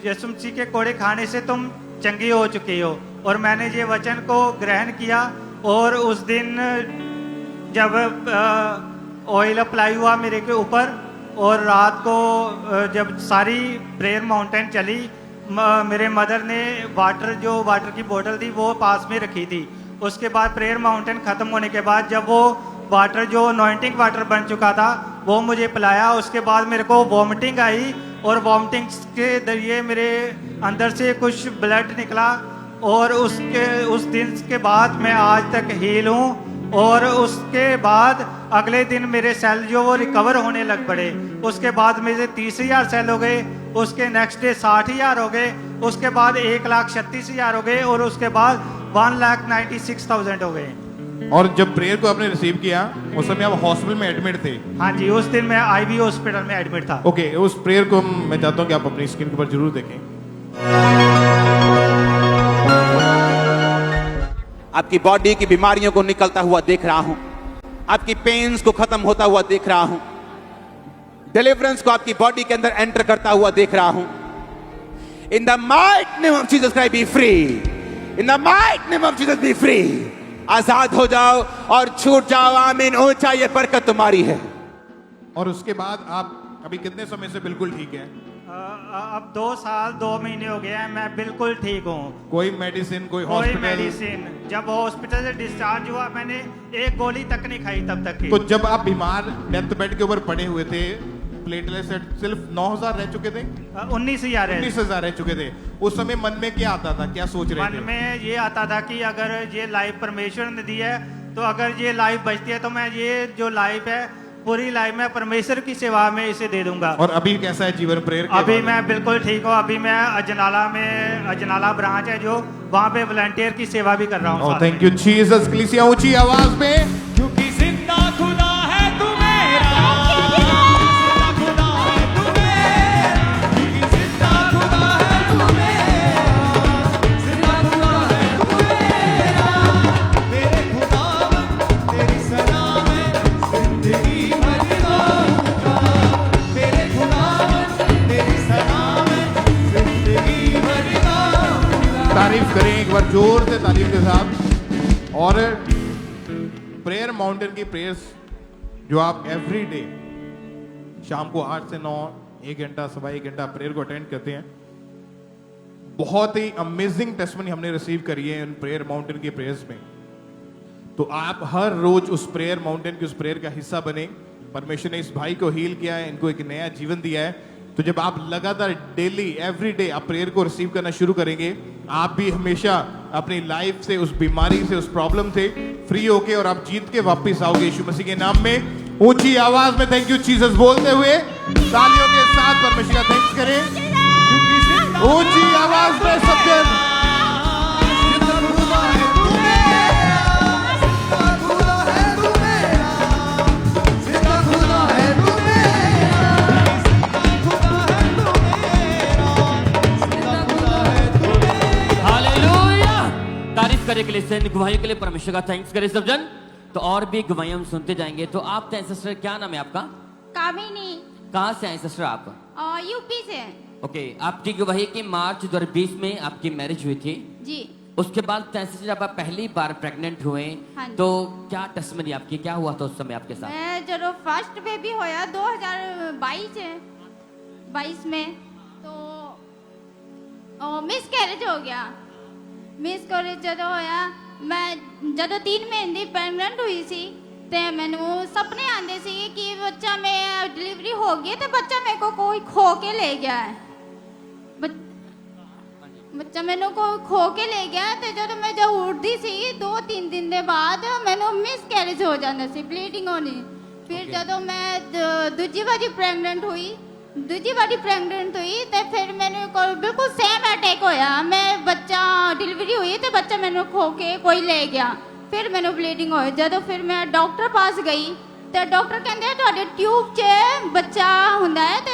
यीशु मसीह के कोड़े खाने से तुम चंगे हो चुके हो। और मैंने ये वचन को ग्रहण किया और उस दिन जब ऑयल अप्लाई हुआ मेरे के ऊपर और रात को जब सारी प्रेयर माउंटेन चली, मेरे मदर ने वाटर की बोतल थी वो पास में रखी थी। उसके बाद प्रेयर माउंटेन ख़त्म होने के बाद जब वो वाटर जो अनॉइंटिंग वाटर बन चुका था वो मुझे पिलाया। उसके बाद मेरे को वॉमिटिंग आई और वॉमिटिंग के जरिए मेरे अंदर से कुछ ब्लड निकला और उस दिन के बाद मैं आज तक हील हूँ। और उसके बाद अगले दिन मेरे सेल जो वो रिकवर होने लग पड़े। उसके बाद मेरे 30,000 सेल हो गए, उसके नेक्स्ट डे 60,000 हो गए, उसके बाद 1,36,000 हो गए और उसके बाद 1,96,000 हो गए। और जब प्रेयर को आपने रिसीव किया उस समय आप हॉस्पिटल में एडमिट थे? हाँ जी, उस दिन मैं आईवी हॉस्पिटल में एडमिट था। ओके, उस प्रेयर को मैं चाहता हूँ कि आप अपनी स्क्रीन के ऊपर जरूर देखें। आपकी बॉडी की बीमारियों को निकलता हुआ देख रहा हूं, आपकी पेन्स को खत्म होता हुआ देख रहा हूं, डिलीवरेंस को आपकी बॉडी के अंदर एंटर करता हुआ देख रहा हूं। In the mighty name of Jesus Christ be free, in the mighty name of Jesus be free. आजाद हो जाओ और छूट जाओ। आमीन। ऊंचा ये बरकत तुम्हारी है। और उसके बाद आप अभी कितने समय से बिल्कुल ठीक है? अब 2 साल 2 महीने हो गए हैं, मैं बिल्कुल ठीक हूँ। कोई मेडिसिन, कोई कोई हॉस्पिटल? मेडिसिन, जब हॉस्पिटल से डिस्चार्ज हुआ मैंने एक गोली तक नहीं खाई तब तक की। तो जब आप बीमार डेथ बेड के ऊपर पड़े हुए थे, प्लेटलेट सिर्फ 9,000 रह चुके थे? 19,000 रह चुके थे। उस समय मन में क्या आता था, क्या सोच रहे थे? मन में ये आता था कि अगर ये लाइफ परमेश्वर ने दी है, तो अगर ये लाइफ बचती है तो मैं ये जो लाइफ है पूरी लाइफ में परमेश्वर की सेवा में इसे दे दूंगा। और अभी कैसा है जीवन प्रेयर के अभी बाद? मैं बिल्कुल ठीक हूँ। अभी मैं अजनाला ब्रांच है जो वहाँ पे वॉलंटियर की सेवा भी कर रहा हूँ। Thank you Jesus. कलीसिया ऊंची आवाज में, क्योंकि जिंदा खुदा है तू मेरा, जिंदा खुदा है तू मेरा, क्योंकि जिंदा खुदा है तू मेरा, जिंदा खुदा है तू मेरा, मेरे खुदावन तेरी सलाम है जिंदगी भर गाऊंगा, मेरे खुदावन तेरी सलाम है जिंदगी भर गाऊंगा। तारीफ करें एक बार जोर से, तारीफ के साथ। और प्रेयर माउंटेन की प्रेयर्स जो आप एवरी डे शाम को 8 से 9 1 घंटा, सवा 1 घंटा प्रेयर को अटेंड करते हैं, बहुत ही अमेजिंग टेस्टमनी हमने रिसीव करी है इन प्रेयर माउंटेन की प्रेयर्स में। तो आप हर रोज उस प्रेयर माउंटेन की उस प्रेयर का हिस्सा बने। परमेश्वर ने इस भाई को हील किया है, इनको एक नया जीवन दिया है। तो जब आप लगातार डेली एवरी डे आप प्रेयर को रिसीव करना शुरू करेंगे, आप भी हमेशा अपनी लाइफ से, उस बीमारी से, उस प्रॉब्लम से फ्री होके और आप जीत के वापस आओगे यीशु मसीह के नाम में। ऊंची आवाज में थैंक यू जीसस बोलते हुए तालियों के साथ परमेश्वर का थैंक्स करें। ऊंची आवाज में सब जन तारीफ करे के लिए, इन गवाहियों के लिए परमेश्वर का थैंक्स करें सब जन। तो और भी गवाही हम सुनते जाएंगे। तो आप तो सिस्टर, क्या नाम है आपका? कामिनी। कहाँ से आए सिस्टर आप? यूपी से। ओके, आपकी गवाही की मार्च 2020 में आपकी मैरिज हुई थी जी। उसके बाद सिस्टर जब आप पहली बार प्रेग्नेंट हुए, हाँ जी। तो क्या टेस्टमनी आपकी, क्या हुआ था उस समय आपके साथ? मैं जब फर्स्ट बेबी होया 2022 में, तो मिस कैरेज हो गया। मिस कैरेज जो होया, मैं जब 3 महीने प्रेगनेंट हुई सी, ते मैनू सपने आते सी कि बच्चा मैं डिलीवरी हो गई तो बच्चा मेरे को कोई खो के ले गया है। बच्चा मैनू को खो के ले गया। तो जब मैं उठती सी 2-3 दिन के बाद मैनू मिस कैरेज हो जाना सी, ब्लीडिंग होनी। फिर जब मैं दूजी बारी प्रेगनेंट हुई तो फिर मैंने को बिल्कुल सेम अटैक होया। मैं बच्चा डिलीवरी हुई तो बच्चा मैंने खो के कोई ले गया। फिर मैंने ब्लीडिंग होई। जब फिर मैं डॉक्टर पास गई तो डॉक्टर कहते तुहाडे ट्यूब च बच्चा हुंदा है ते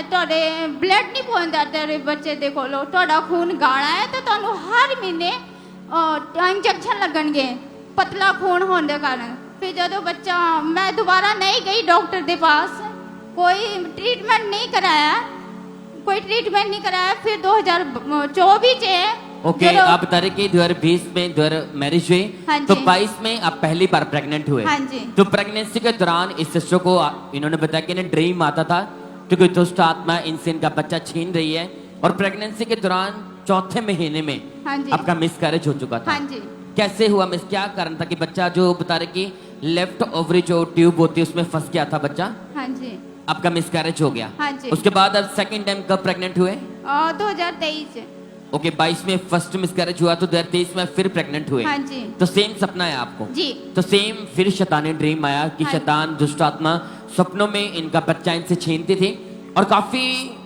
तुहाडे ब्लड नहीं पहुंचदा तेरे बच्चे दे कोलों, तुहाडा खून गाढ़ा है तो तुहानू हर महीने इंजेक्शन लगणगे पतला खून होने के कारण। फिर जब बच्चा, मैं दोबारा नहीं गई डॉक्टर के पास, कोई ट्रीटमेंट नहीं कराया। फिर 2024 ओके, आप बता रहे कि 2020 में मैरिज हुई, हाँ तो जी। 22 में आप पहली बार प्रेग्नेंट हुए। हाँ जी। तो प्रेगनेंसी के दौरान इस सिस्टर को इन्होंने बताया कि इन्हें ड्रीम आता था क्योंकि दुष्ट आत्मा इनसे इनका बच्चा छीन रही है, और प्रेगनेंसी के दौरान 4थे महीने में हाँ जी। आपका मिसकैरेज हो चुका था। हाँ जी। कैसे हुआ मिस, क्या कारण था कि बच्चा, जो बता रहे कि लेफ्ट ओवरी जो ट्यूब होती है उसमें फंस गया था बच्चा, हाँ जी। आपका मिसकैरेज हो गया। हाँ जी। उसके बाद अब सेकंड टाइम कब प्रेग्नेंट हुए? 2023। ओके, 22 में फर्स्ट मिसकैरेज हुआ तो 2023 में फिर प्रेग्नेंट हुए। हाँ जी। तो सेम सपना है आपको? जी। तो सेम फिर शैतानी ड्रीम आया कि हाँ। शैतान दुष्ट आत्मा सपनों में इनका बच्चा इनसे छीनती थी, और काफी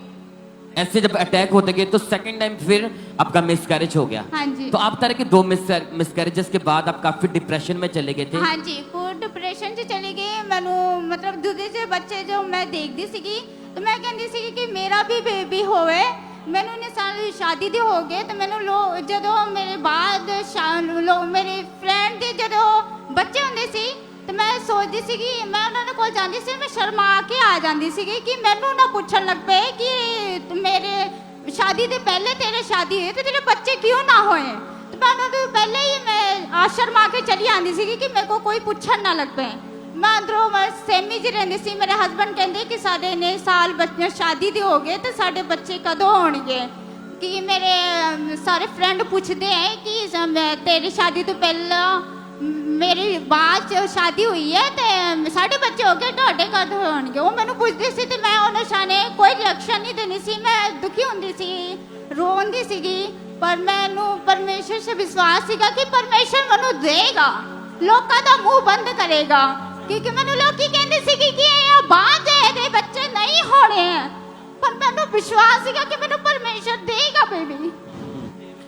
ऐसे जब अटैक होते गए तो सेकंड टाइम फिर आपका मिसकैरेज हो गया। हाँ जी। तो आप तरह के 2 मिसकैरेजेस के बाद आप काफी डिप्रेशन में चले गए थे। हाँ जी, पूरे डिप्रेशन से चली गई। मैनू मतलब दूसरे बच्चे जो मैं देखती सी तो मैं कहती सी कि मेरा भी बेबी होवे। मैनू ने साल शादी दी हो गए तो मैनू जो मेरे बाद मेरे फ्रेंड के जो बच्चे होंगे सी तो मैं सोचती सी कि मैं उन्होंने कोल जाती सी, मैं शर्मा के आ जाती सी कि मैनू ना पूछन लग पे कि मेरे शादी से पहले तेरे शादी हुई तो तेरे बच्चे क्यों ना होए। तो मैं पहले ही मैं शर्मा के चली आती सी कि मेरे को कोई पूछन ना लग पे। मैं अंदरों सहमी जी रहिंदी सी। मेरे हस्बैंड कहंदे कि साडे ने साल बच्चे शादी दे हो गए ते साडे बच्चे कदों होणगे। कि मेरे सारे फ्रेंड पूछते हैं कि तेरी शादी तो पहला मेरी बाद शादी हुई है ते साढ़े बच्चे हो गए ਤੁਹਾਡੇ कद होणगे। वो मैंने पूछती सी ते मैं उन्हें शाने कोई रिएक्शन नहीं देनी सी। मैं दुखी होंदी सी, रोंदी सीगी, पर मैनू परमेश्वर से विश्वास सीगा कि परमेश्वर मैनू देगा, लोकां दा मुंह बंद करेगा। क्योंकि मैनू लोकी कहंदे सीगे कि ये बाद दे बच्चे नहीं होने हैं, पर मैनू विश्वास सीगा कि मैनू परमेश्वर देगा बेबी।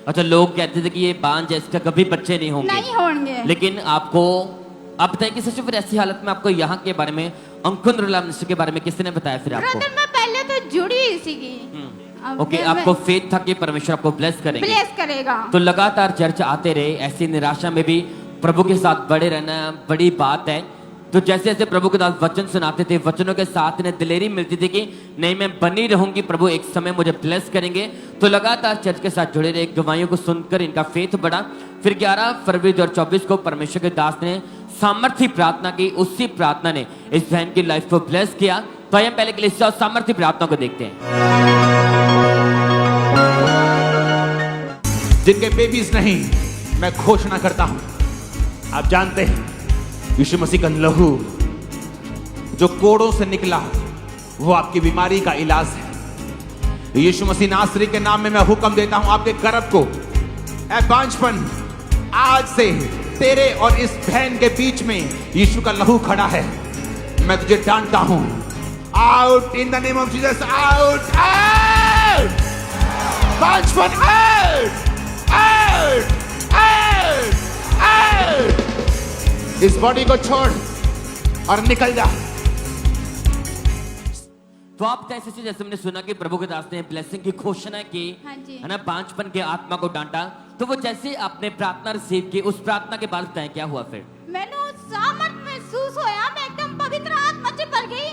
अच्छा, लोग कहते थे कि ये बांझ है, इसका कभी बच्चे नहीं होंगे, नहीं होंगे, लेकिन आपको आप बताइए कि सच फिर ऐसी हालत में आपको यहाँ के बारे में, अंकुंद्रला मिनिस्ट्री के बारे में किसने ने बताया फिर आपको? ब्रदर मैं पहले तो जुड़ी हुई सीगी। ओके, आपको फेथ था कि परमेश्वर आपको ब्लेस करेगा। तो लगातार चर्च आते रहे, ऐसी निराशा में भी प्रभु के साथ बड़े रहना बड़ी बात है। तो जैसे जैसे प्रभु के साथ वचन सुनाते थे, वचनों के साथ इन्हें दिलेरी मिलती थी कि नहीं मैं बनी रहूंगी, प्रभु एक समय मुझे ब्लेस करेंगे। तो लगातार चर्च के साथ जुड़े रहे, गवाहियों को सुनकर इनका फेथ बढ़ा। फिर 11 फरवरी 2024 को परमेश्वर के दास ने सामर्थ्य प्रार्थना की, उसी प्रार्थना ने इस बहन की लाइफ को ब्लेस किया। तो हम पहले के लिए सामर्थ्य प्रार्थना को देखते हैं। जिनके बेबीज नहीं, मैं घोषणा करता हूं, आप जानते हैं यीशु मसीह का लहू जो कोड़ों से निकला वो आपकी बीमारी का इलाज है। यीशु मसीह नासरी के नाम में मैं हुक्म देता हूं आपके गर्भ को, ऐ बांझपन, आज से तेरे और इस बहन के बीच में यीशु का लहू खड़ा है। मैं तुझे डांटता हूं, out in the name of Jesus, out, out, बांझपन, आउट, आउट, आउट, आउट। इस बॉडी को छोड़ और निकल जा। तो आप कैसे, जैसे हमने सुना कि प्रभु के दास ने ब्लेसिंग की घोषणा की, है ना, बांझपन के आत्मा को डांटा, तो वो जैसे आपने प्रार्थना रिसीव की, उस प्रार्थना के बाद बताएं क्या हुआ फिर? मैंने सामर्थ महसूस होया, मैं एकदम पवित्र आत्मा च भर गई।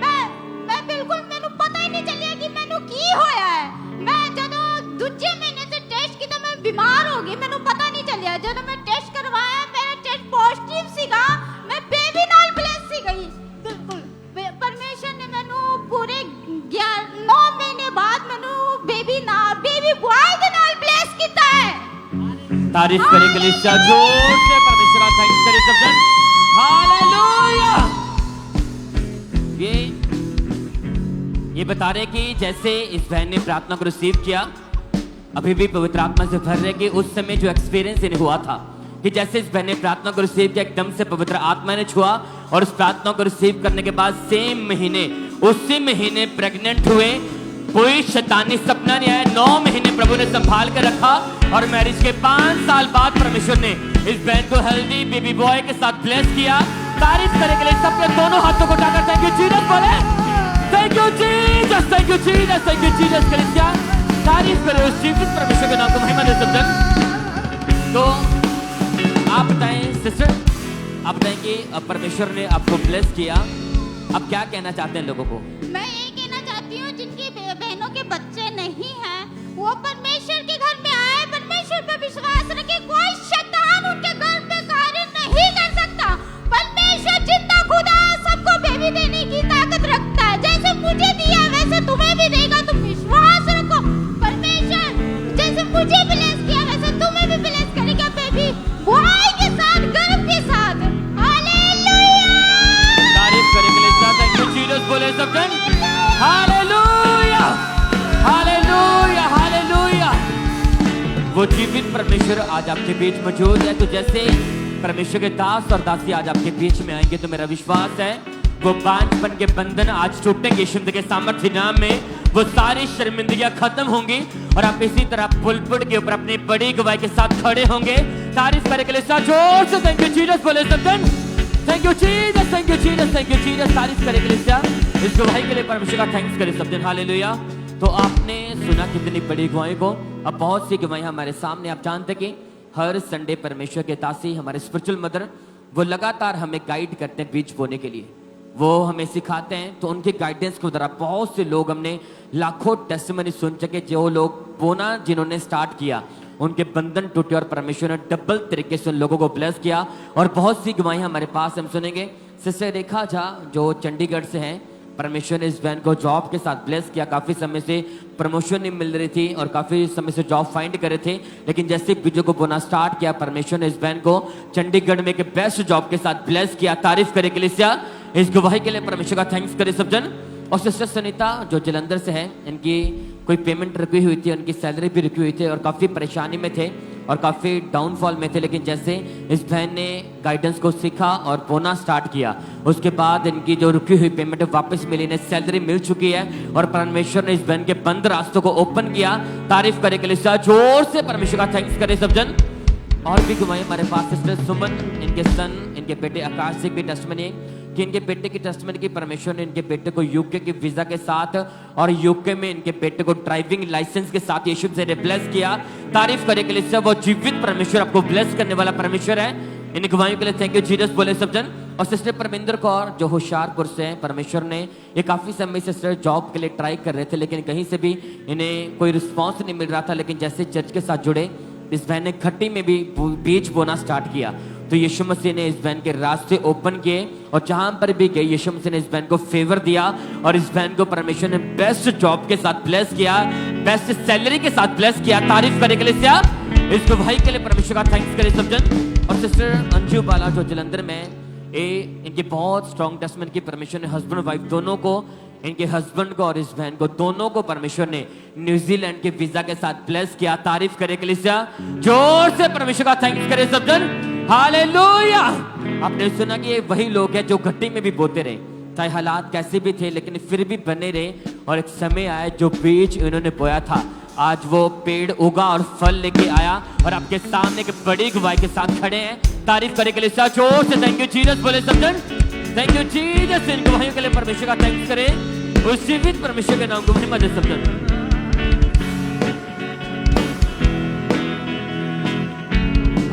मैं बिल्कुल मैंने पता ही नहीं चलिया कि मैंने की होया है। मैं जदों दूजे महीने से टेस्ट की तो मैं बीमार हो गई, मैंने पता नहीं चलिया। जदों मैं टेस्ट करवाया मेरा टेस्ट पॉजिटिव सीगा, मैं बेबी नाल ब्लेस सी गई। बिल्कुल परमेश्वर ने मैनू पूरे 9 महीने बाद मैनू बेबी बॉय दे नाल ब्लेस कीता है। तारीफ करेंगे लिस्सा, जोर से परमेश्वर का थैंक्स करें सब जन। हालेलुया। ये बता रहे कि जैसे इस बहन ने प्रार्थना को रिसीव किया, अभी भी पवित्र आत्मा से भर रहे कि उस समय जो एक्सपीरियंस इन्हें हुआ था कि जैसे इस बहन ने प्रार्थना को रिसीव किया, एकदम से पवित्र आत्मा ने छुआ और उस प्रार्थना को रिसीव करने के बाद सेम महीने, उसी महीने प्रेग्नेंट हुए। कोई शैतानी सपना नहीं आया। 9 महीने प्रभु ने संभाल कर रखा और मैरिज के 5 साल बाद परमेश्वर ने इस बहन को हेल्दी बेबी बॉय के साथ ब्लेस किया। तारीफ करने के लिए सबके दोनों हाथों को उठाकर थैंक यू जीसस बोले, thank you Jesus, thank you Jesus, thank you Jesus. कलीसिया तारीफ करें उस जीवित परमेश्वर के नाम को महिमा दे सब जन। तो आप बताएं सिस्टर, आप बताएं कि परमेश्वर ने आपको ब्लेस किया, अब क्या कहना चाहते हैं लोगों को? मैं ये कहना चाहती हूँ जिनकी बहनों के बच्चे नहीं हैं, वो परमेश्वर के घर में आए, परमेश्वर पर विश्वास रखे। कोई शैतान उनके घर पे कार्य नहीं कर सकता। परमेश्वर जितना खुदा है, सबको बेबी देने की ताकत रखता है। जैसे मुझे दिया वैसे तुम्हें भी देगा, तुम विश्वास रखो। परमेश्वर जैसे मुझे ब्लेस किया वैसे तुम्हें भी ब्लेस करेगा बेबी बॉय के साथ, गर्भ के साथ। हालेलुया। तारीफ करें कलीसिया, थैंक यू जीसस बोले सब जन। Hallelujah, hallelujah, hallelujah. वो जीवित परमेश्वर आज आपके बीच मौजूद है। तो जैसे परमेश्वर के दास और दासी आज आपके बीच में आएंगे, तो मेरा विश्वास है वो बांझपन के बंधन आज टूटेंगे यीशु के सामर्थ्य नाम में। वो सारी शर्मिंदगियां खत्म होंगी और आप इसी तरह पुलपुट के ऊपर अपनी बड़ी गवाही के साथ खड़े होंगे। तारीफ करने के लिए जोर से थैंक यू जीसस बोले सब जन। Thank you Jesus, thank you Jesus, thank you Jesus. तारीफ करने के लिए इस गवाही के लिए परमेश्वर का थैंक्स करें सब जन। हालेलुया। तो आपने सुना कितनी बड़ी गवाही को। अब बहुत सी गवाही हमारे सामने, आप जानते कि हर संडे परमेश्वर के दासी हमारे स्पिरिचुअल मदर वो लगातार हमें गाइड करते हैं बीज बोने के लिए, वो हमें सिखाते हैं। तो उनके गाइडेंस के द्वारा बहुत से लोग, हमने लाखों टेस्टिमनी सुन सके। जो लोग बोना जिन्होंने स्टार्ट किया, उनके बंधन टूटे और परमेश्वर ने डबल तरीके से उन लोगों को ब्लेस किया। और बहुत सी गवाही हमारे पास हम सुनेंगे। सिस्टर रेखा झा जो चंडीगढ़ से हैं, परमेश्वर ने इस बहन को जॉब के साथ ब्लेस किया। काफ़ी समय से प्रमोशन नहीं मिल रही थी और काफ़ी समय से जॉब फाइंड करे थे, लेकिन जैसे वीडियो को बोना स्टार्ट किया, परमेश्वर ने इस बहन को चंडीगढ़ में एक बेस्ट जॉब के साथ ब्लेस किया। तारीफ करे कलीसिया, इस गवाही के लिए परमेश्वर का थैंक्स करे सब जन। और सिस्टर सुनीता जो जलंधर से है, इनकी कोई पेमेंट रुकी हुई थी, उनकी सैलरी भी रुकी हुई थी और काफ़ी परेशानी में थे और काफ़ी डाउनफॉल में थे, लेकिन जैसे इस बहन ने गाइडेंस को सीखा और बोना स्टार्ट किया, उसके बाद इनकी जो रुकी हुई पेमेंट वापस मिली, इन्हें सैलरी मिल चुकी है और परमेश्वर ने इस बहन के बंद रास्तों को ओपन किया। तारीफ करे के लिए जोर से परमेश्वर का थैंक्स करे सब जन। और भी घुमाए हमारे पास सिस्टर सुमन, इनके सन, इनके बेटे आकाश से भी टेस्टमनी कि इनके बेटे की टेस्टमनी की परमेश्वर ने इनके बेटे को यूके की वीजा के साथ और यूके में इनके बेटे को ड्राइविंग लाइसेंस के साथ यीशु से ब्लेस किया। तारीफ करे के लिए वो जीवित परमेश्वर, आपको ब्लेस करने वाला परमेश्वर है। इन गवाहियों के लिए थैंक यू जीसस बोले सब जन। और सिस्टर परमिंदर कौर जो होशियारपुर से हैं, परमेश्वर ने ये काफ़ी समय से सिस्टर जॉब के लिए ट्राई कर रहे थे, लेकिन कहीं से भी इन्हें कोई रिस्पॉन्स नहीं मिल रहा था, लेकिन जैसे चर्च के साथ जुड़े, इस बहन ने खट्टी में भी बीज बोना स्टार्ट किया, तो यीशु मसीह ने इस बहन के रास्ते ओपन किए और जहां पर भी गए यीशु मसीह ने इस बहन को फेवर दिया और इस बहन को परमेश्वर ने बेस्ट जॉब के साथ ब्लेस किया, बेस्ट सैलरी के साथ ब्लेस किया। तारीफ करे के लिए इस भाई के लिए परमेश्वर का थैंक्स करे सब जन। और सिस्टर अंजू बाला जो जलंधर में इनके बहुत स्ट्रॉन्ग टेस्टमेंट की परमेश्वर ने हस्बैंड वाइफ दोनों को, इनके हस्बैंड को और इस बहन को दोनों को परमेश्वर ने न्यूजीलैंड के वीजा के साथ ब्लेस किया। तारीफ करे के लिए जोर से परमेश्वर का थैंक्स करे सब जन। हालेलुया। आपने सुना कि ये वही लोग हैं जो घट्टी में भी बोते रहे, चाहे हालात कैसे भी थे, लेकिन फिर भी बने रहे और एक समय आया जो बीज इन्होंने बोया था, आज वो पेड़ उगा और फल लेके आया और आपके सामने एक बड़ी गवाही के साथ खड़े हैं। तारीफ करे के लिए जोर से थैंक यू जीसस बोले सब जन। Thank you Jesus. इन गवाहियों के लिए परमेश्वर का थैंक्स करें, उस जीवित परमेश्वर के नाम को महिमा दे सब जन।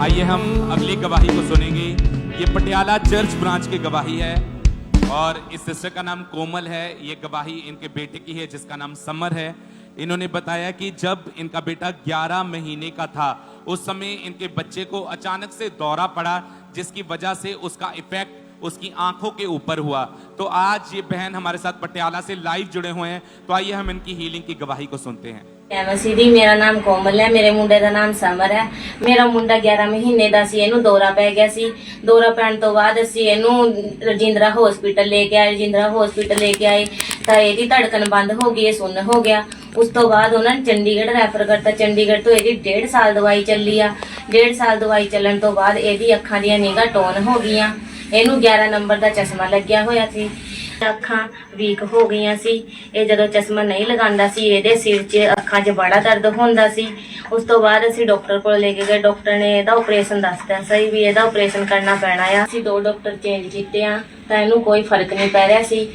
आइए हम अगली गवाही को सुनेंगे। ये पटियाला चर्च ब्रांच की गवाही है और इस सिस्टर का नाम कोमल है। ये गवाही इनके बेटे की है जिसका नाम समर है। इन्होंने बताया कि जब इनका बेटा 11 महीने का था, उस समय इनके बच्चे को अचानक से दौरा पड़ा, जिसकी वजह से उसका इफेक्ट उसकी आंखों के ऊपर हुआ। तो आज ये बहन हमारे साथ पटियाला से लाइव जुड़े हुए हैं, तो आइए हम इनकी हीलिंग की गवाही को सुनते हैं। सीधी मेरा नाम कोमल है, मेरे मुंडे का नाम समर है। मेरा मुंडा 11 महीने का सी, ਇਹਨੂੰ ਦੌਰਾ ਪੈ ਗਿਆ ਸੀ। ਦੌਰਾ ਪੈਣ ਤੋਂ ਬਾਅਦ ਅਸੀਂ ਇਹਨੂੰ ਰਜਿੰਦਰਾ ਹਸਪੀਟਲ ਲੈ ਕੇ ਆਏ। ਰਜਿੰਦਰਾ ਹਸਪੀਟਲ ਲੈ ਕੇ ਆਏ ਤਾਂ ਇਹਦੀ ਧੜਕਣ ਬੰਦ ਹੋ ਗਈ, ਇਹ ਸੁੰਨ ਹੋ ਗਿਆ। ਉਸ ਤੋਂ ਬਾਅਦ ਉਹਨਾਂ ਨੇ ਚੰਡੀਗੜ੍ਹ ਰੈਫਰ ਕਰਤਾ। ਚੰਡੀਗੜ੍ਹ ਤੋਂ ਇਹਦੀ 1.5 ਸਾਲ ਦਵਾਈ ਚੱਲੀ ਆ। 1.5 ਸਾਲ ਦਵਾਈ ਚੱਲਣ ਤੋਂ ਬਾਅਦ ਇਹਦੀ ਅੱਖਾਂ ਦੀਆਂ ਨਿਗਾਹ ਟੋਨ ਹੋ ਗਈਆਂ। ਇਹਨੂੰ 11 ਨੰਬਰ ਦਾ ਚਸ਼ਮਾ ਲੱਗਿਆ ਹੋਇਆ ਸੀ। ਅੱਖਾਂ ਵੀਕ ਹੋ ਗਈਆਂ ਸੀ। ਇਹ ਜਦੋਂ ਚਸ਼ਮਾ ਨਹੀਂ ਲਗਾਉਂਦਾ ਸੀ, ਇਹਦੇ ਸਿਰ 'ਚ ਅੱਖਾਂ 'ਚ ਬੜਾ ਦਰਦ ਹੁੰਦਾ ਸੀ। ਉਸ ਤੋਂ ਬਾਅਦ ਅਸੀਂ ਡਾਕਟਰ ਕੋਲ ਲੈ ਕੇ ਗਏ। ਡਾਕਟਰ ਨੇ ਇਹਦਾ ਆਪਰੇਸ਼ਨ ਦੱਸਤਾ ਸਹੀ ਵੀ ਇਹਦਾ ਆਪਰੇਸ਼ਨ ਕਰਨਾ ਪੈਣਾ ਆ। ਅਸੀਂ 2 ਡਾਕਟਰ ਚੇਂਜ ਕੀਤੇ ਆ ਤਾਂ ਇਹਨੂੰ ਕੋਈ ਫਰਕ ਨਹੀਂ ਪੈ ਰਿਹਾ ਸੀ।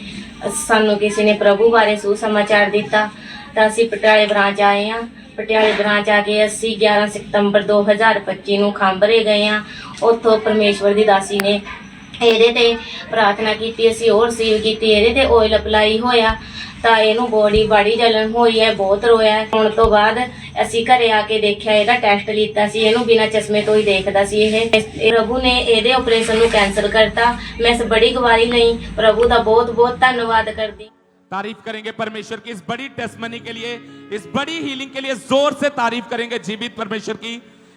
ਸਾਨੂੰ ਕਿਸੇ ਨੇ ਪ੍ਰਭੂ ਬਾਰੇ ਸੁਸਮਾਚਾਰ ਦਿੱਤਾ ਤਾਂ ਅਸੀਂ ਪਟਿਆਲੇ ਬ੍ਰਾਂਚ ਆਏ ਆ। ਪਟਿਆਲੇ ਬ੍ਰਾਂਚ ਆ ਕੇ ਅਸੀਂ 11 ਸਤੰਬਰ 2025 ਨੂੰ ਖਾਂਬਰੇ ਗਏ ਆ। ਉੱਥੋਂ ਪਰਮੇਸ਼ਵਰ ਦੀ ਦਾਸੀ ਨੇ ਇਹਦੇ ਤੇ ਪ੍ਰਾਰਥਨਾ ਕੀਤੀ, ਅਸੀਂ ਹੋਰ ਰਿਸੀਵ ਕੀਤੀ। ਇਹਦੇ ਤੇ ਆਇਲ ਅਪਲਾਈ ਹੋਇਆ ਤਾਂ ਇਹਨੂੰ ਬੜੀ ਜਲਨ ਹੋਈ ਹੈ, ਬਹੁਤ ਰੋਇਆ। ਹੁਣ ਤੋਂ ਬਾਅਦ ਅਸੀਂ ਘਰੇ ਆ ਕੇ ਦੇਖਿਆ, ਇਹਦਾ ਟੈਸਟ ਲਿੱਤਾ ਸੀ। ਇਹਨੂੰ ਬਿਨਾਂ ਚਸ਼ਮੇ ਤੋਂ ਹੀ ਦੇਖਦਾ ਸੀ। ਇਹ ਪ੍ਰਭੂ ਨੇ ਇਹਦੇ ਆਪਰੇਸ਼ਨ ਨੂੰ ਕੈਂਸਲ ਕਰਤਾ। ਮੈਂ ਇਸ ਬੜੀ ਗਵਾਹੀ ਲਈ ਪ੍ਰਭੂ ਦਾ ਬਹੁਤ ਬਹੁਤ ਧੰਨਵਾਦ ਕਰਦੀ। तारीफ करेंगे परमेश्वर की इस बड़ी टेस्टमनी के लिए, इस बड़ी हीलिंग के लिए जोर से तारीफ करेंगे जीवित परमेश्वर की।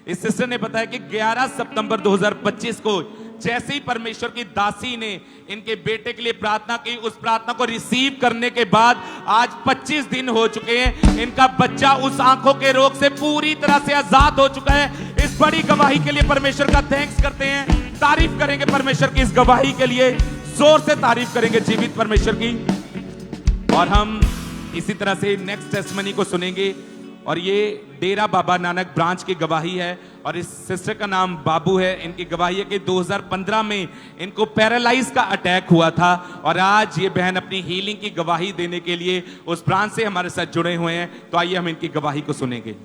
इस सिस्टर ने बताया कि 11 सितंबर 2025 को जैसे ही परमेश्वर की दासी ने इनके बेटे के लिए प्रार्थना की, उस प्रार्थना को रिसीव करने के बाद आज 25 दिन हो चुके हैं। इनका बच्चा उस आंखों के रोग से पूरी तरह से आजाद हो चुका है। इस बड़ी गवाही के लिए परमेश्वर का थैंक्स करते हैं। तारीफ करेंगे परमेश्वर की इस गवाही के लिए, जोर से तारीफ करेंगे जीवित परमेश्वर की। और हम इसी तरह से नेक्स्ट टेस्टमनी को सुनेंगे और ये डेरा बाबा नानक ब्रांच की गवाही है और इस सिस्टर का नाम बाबू है। इनकी गवाही है कि 2015 में इनको पैरालाइज का अटैक हुआ था और आज ये बहन अपनी हीलिंग की गवाही देने के लिए उस ब्रांच से हमारे साथ जुड़े हुए हैं। तो आइए हम इनकी गवाही को सुनेंगे।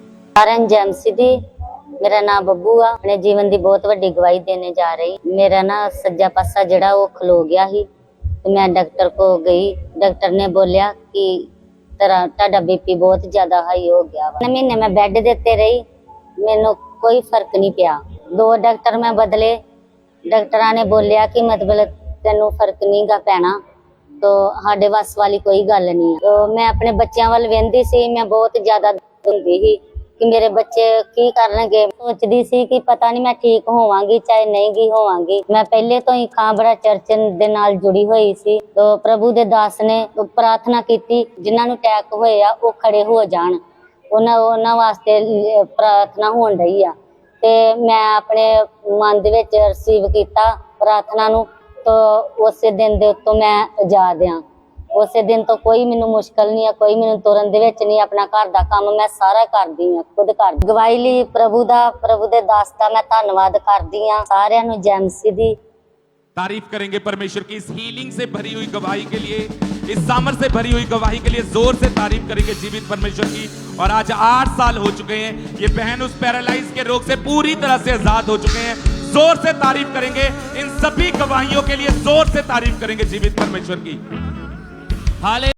मेरा नाम बब्बू आ। अपने जीवन की बहुत बड़ी गवाही देने जा रही। मेरा ना सज्जा पासा जड़ा वो खलो गया ही, तो मैं डॉक्टर को गई। डॉक्टर ने बोलिया कि तेरा टाडा बीपी बहुत ज्यादा हाई हो गया। महीने में बेड देते रही, मैंने कोई फर्क नहीं पिया। 2 डॉक्टर मैं बदले। डॉक्टर ने बोलिया कि मतलब ਤੈਨੂੰ ਫਰਕ ਨਹੀਂਗਾ ਪੈਣਾ ਤੋ ਸਾਡੇ ਵੱਸ ਵਾਲੀ ਕੋਈ ਗੱਲ ਨਹੀਂ ਹੈ। ਤੋ ਮੈਂ ਆਪਣੇ ਬੱਚਿਆਂ ਵੱਲ ਵੇਂਦੀ ਸੀ, ਮੈਂ ਬਹੁਤ ਜ਼ਿਆਦਾ ਹੁੰਦੀ ਸੀ ਕਿ ਮੇਰੇ ਬੱਚੇ ਕੀ ਕਰਨਗੇ। ਸੋਚਦੀ ਸੀ ਕਿ ਪਤਾ ਨਹੀਂ ਮੈਂ ਠੀਕ ਹੋਵਾਂਗੀ ਚਾਹੇ ਨਹੀਂ ਗੀ ਹੋਵਾਂਗੀ। ਮੈਂ ਪਹਿਲੇ ਤੋਂ ਹੀ ਖਾਂਬੜਾ ਚਰਚ ਦੇ ਨਾਲ ਜੁੜੀ ਹੋਈ ਸੀ। ਤੋ ਪ੍ਰਭੂ ਦੇ ਦਾਸ ਨੇ ਪ੍ਰਾਰਥਨਾ ਕੀਤੀ ਜਿਨ੍ਹਾਂ ਨੂੰ ਅਟੈਕ ਹੋਏ ਆ ਉਹ ਖੜੇ ਹੋ ਜਾਣ, ਉਹਨਾਂ ਵਾਸਤੇ ਪ੍ਰਾਰਥਨਾ ਹੋਣ ਰਹੀ ਆ। ਤੇ ਮੈਂ ਆਪਣੇ ਮਨ ਦੇ ਵਿੱਚ ਰਿਸੀਵ ਕੀਤਾ ਪ੍ਰਾਰਥਨਾ ਨੂੰ। ਤੋ ਉਸੇ ਦਿਨ ਦੇ ਉੱਤੋਂ ਮੈਂ ਆਜ਼ਾਦ ਆ। ਉਸੇ ਦਿਨ ਤੋਂ ਕੋਈ ਮੈਨੂੰ ਮੁਸ਼ਕਲ ਨਹੀਂ ਆ, ਕੋਈ ਮੈਨੂੰ ਤੁਰਨ ਦੇ ਵਿੱਚ ਨਹੀਂ। ਆਪਣਾ ਘਰ ਦਾ ਕੰਮ ਮੈਂ ਸਾਰਾ ਕਰਦੀ ਆ, ਖੁਦ ਕਰਦੀ। ਗਵਾਹੀ ਲਈ ਪ੍ਰਭੂ ਦੇ ਦਾਸ ਦਾ ਮੈਂ ਧੰਨਵਾਦ ਕਰਦੀ ਆ। ਸਾਰਿਆਂ ਨੂੰ ਜੈ ਮਸੀਹ ਦੀ। तारीफ करेंगे परमेश्वर की इस हीलिंग से भरी हुई गवाही के लिए, इस सामर्थ से भरी हुई गवाही के लिए जोर से तारीफ करेंगे जीवित परमेश्वर की। और आज 8 साल हो चुके हैं, ये बहन उस पैरालाइज के रोग से पूरी तरह से आजाद हो चुके हैं। जोर से तारीफ करेंगे इन सभी गवाहियों के लिए, जोर से तारीफ करेंगे जीवित परमेश्वर की। हाले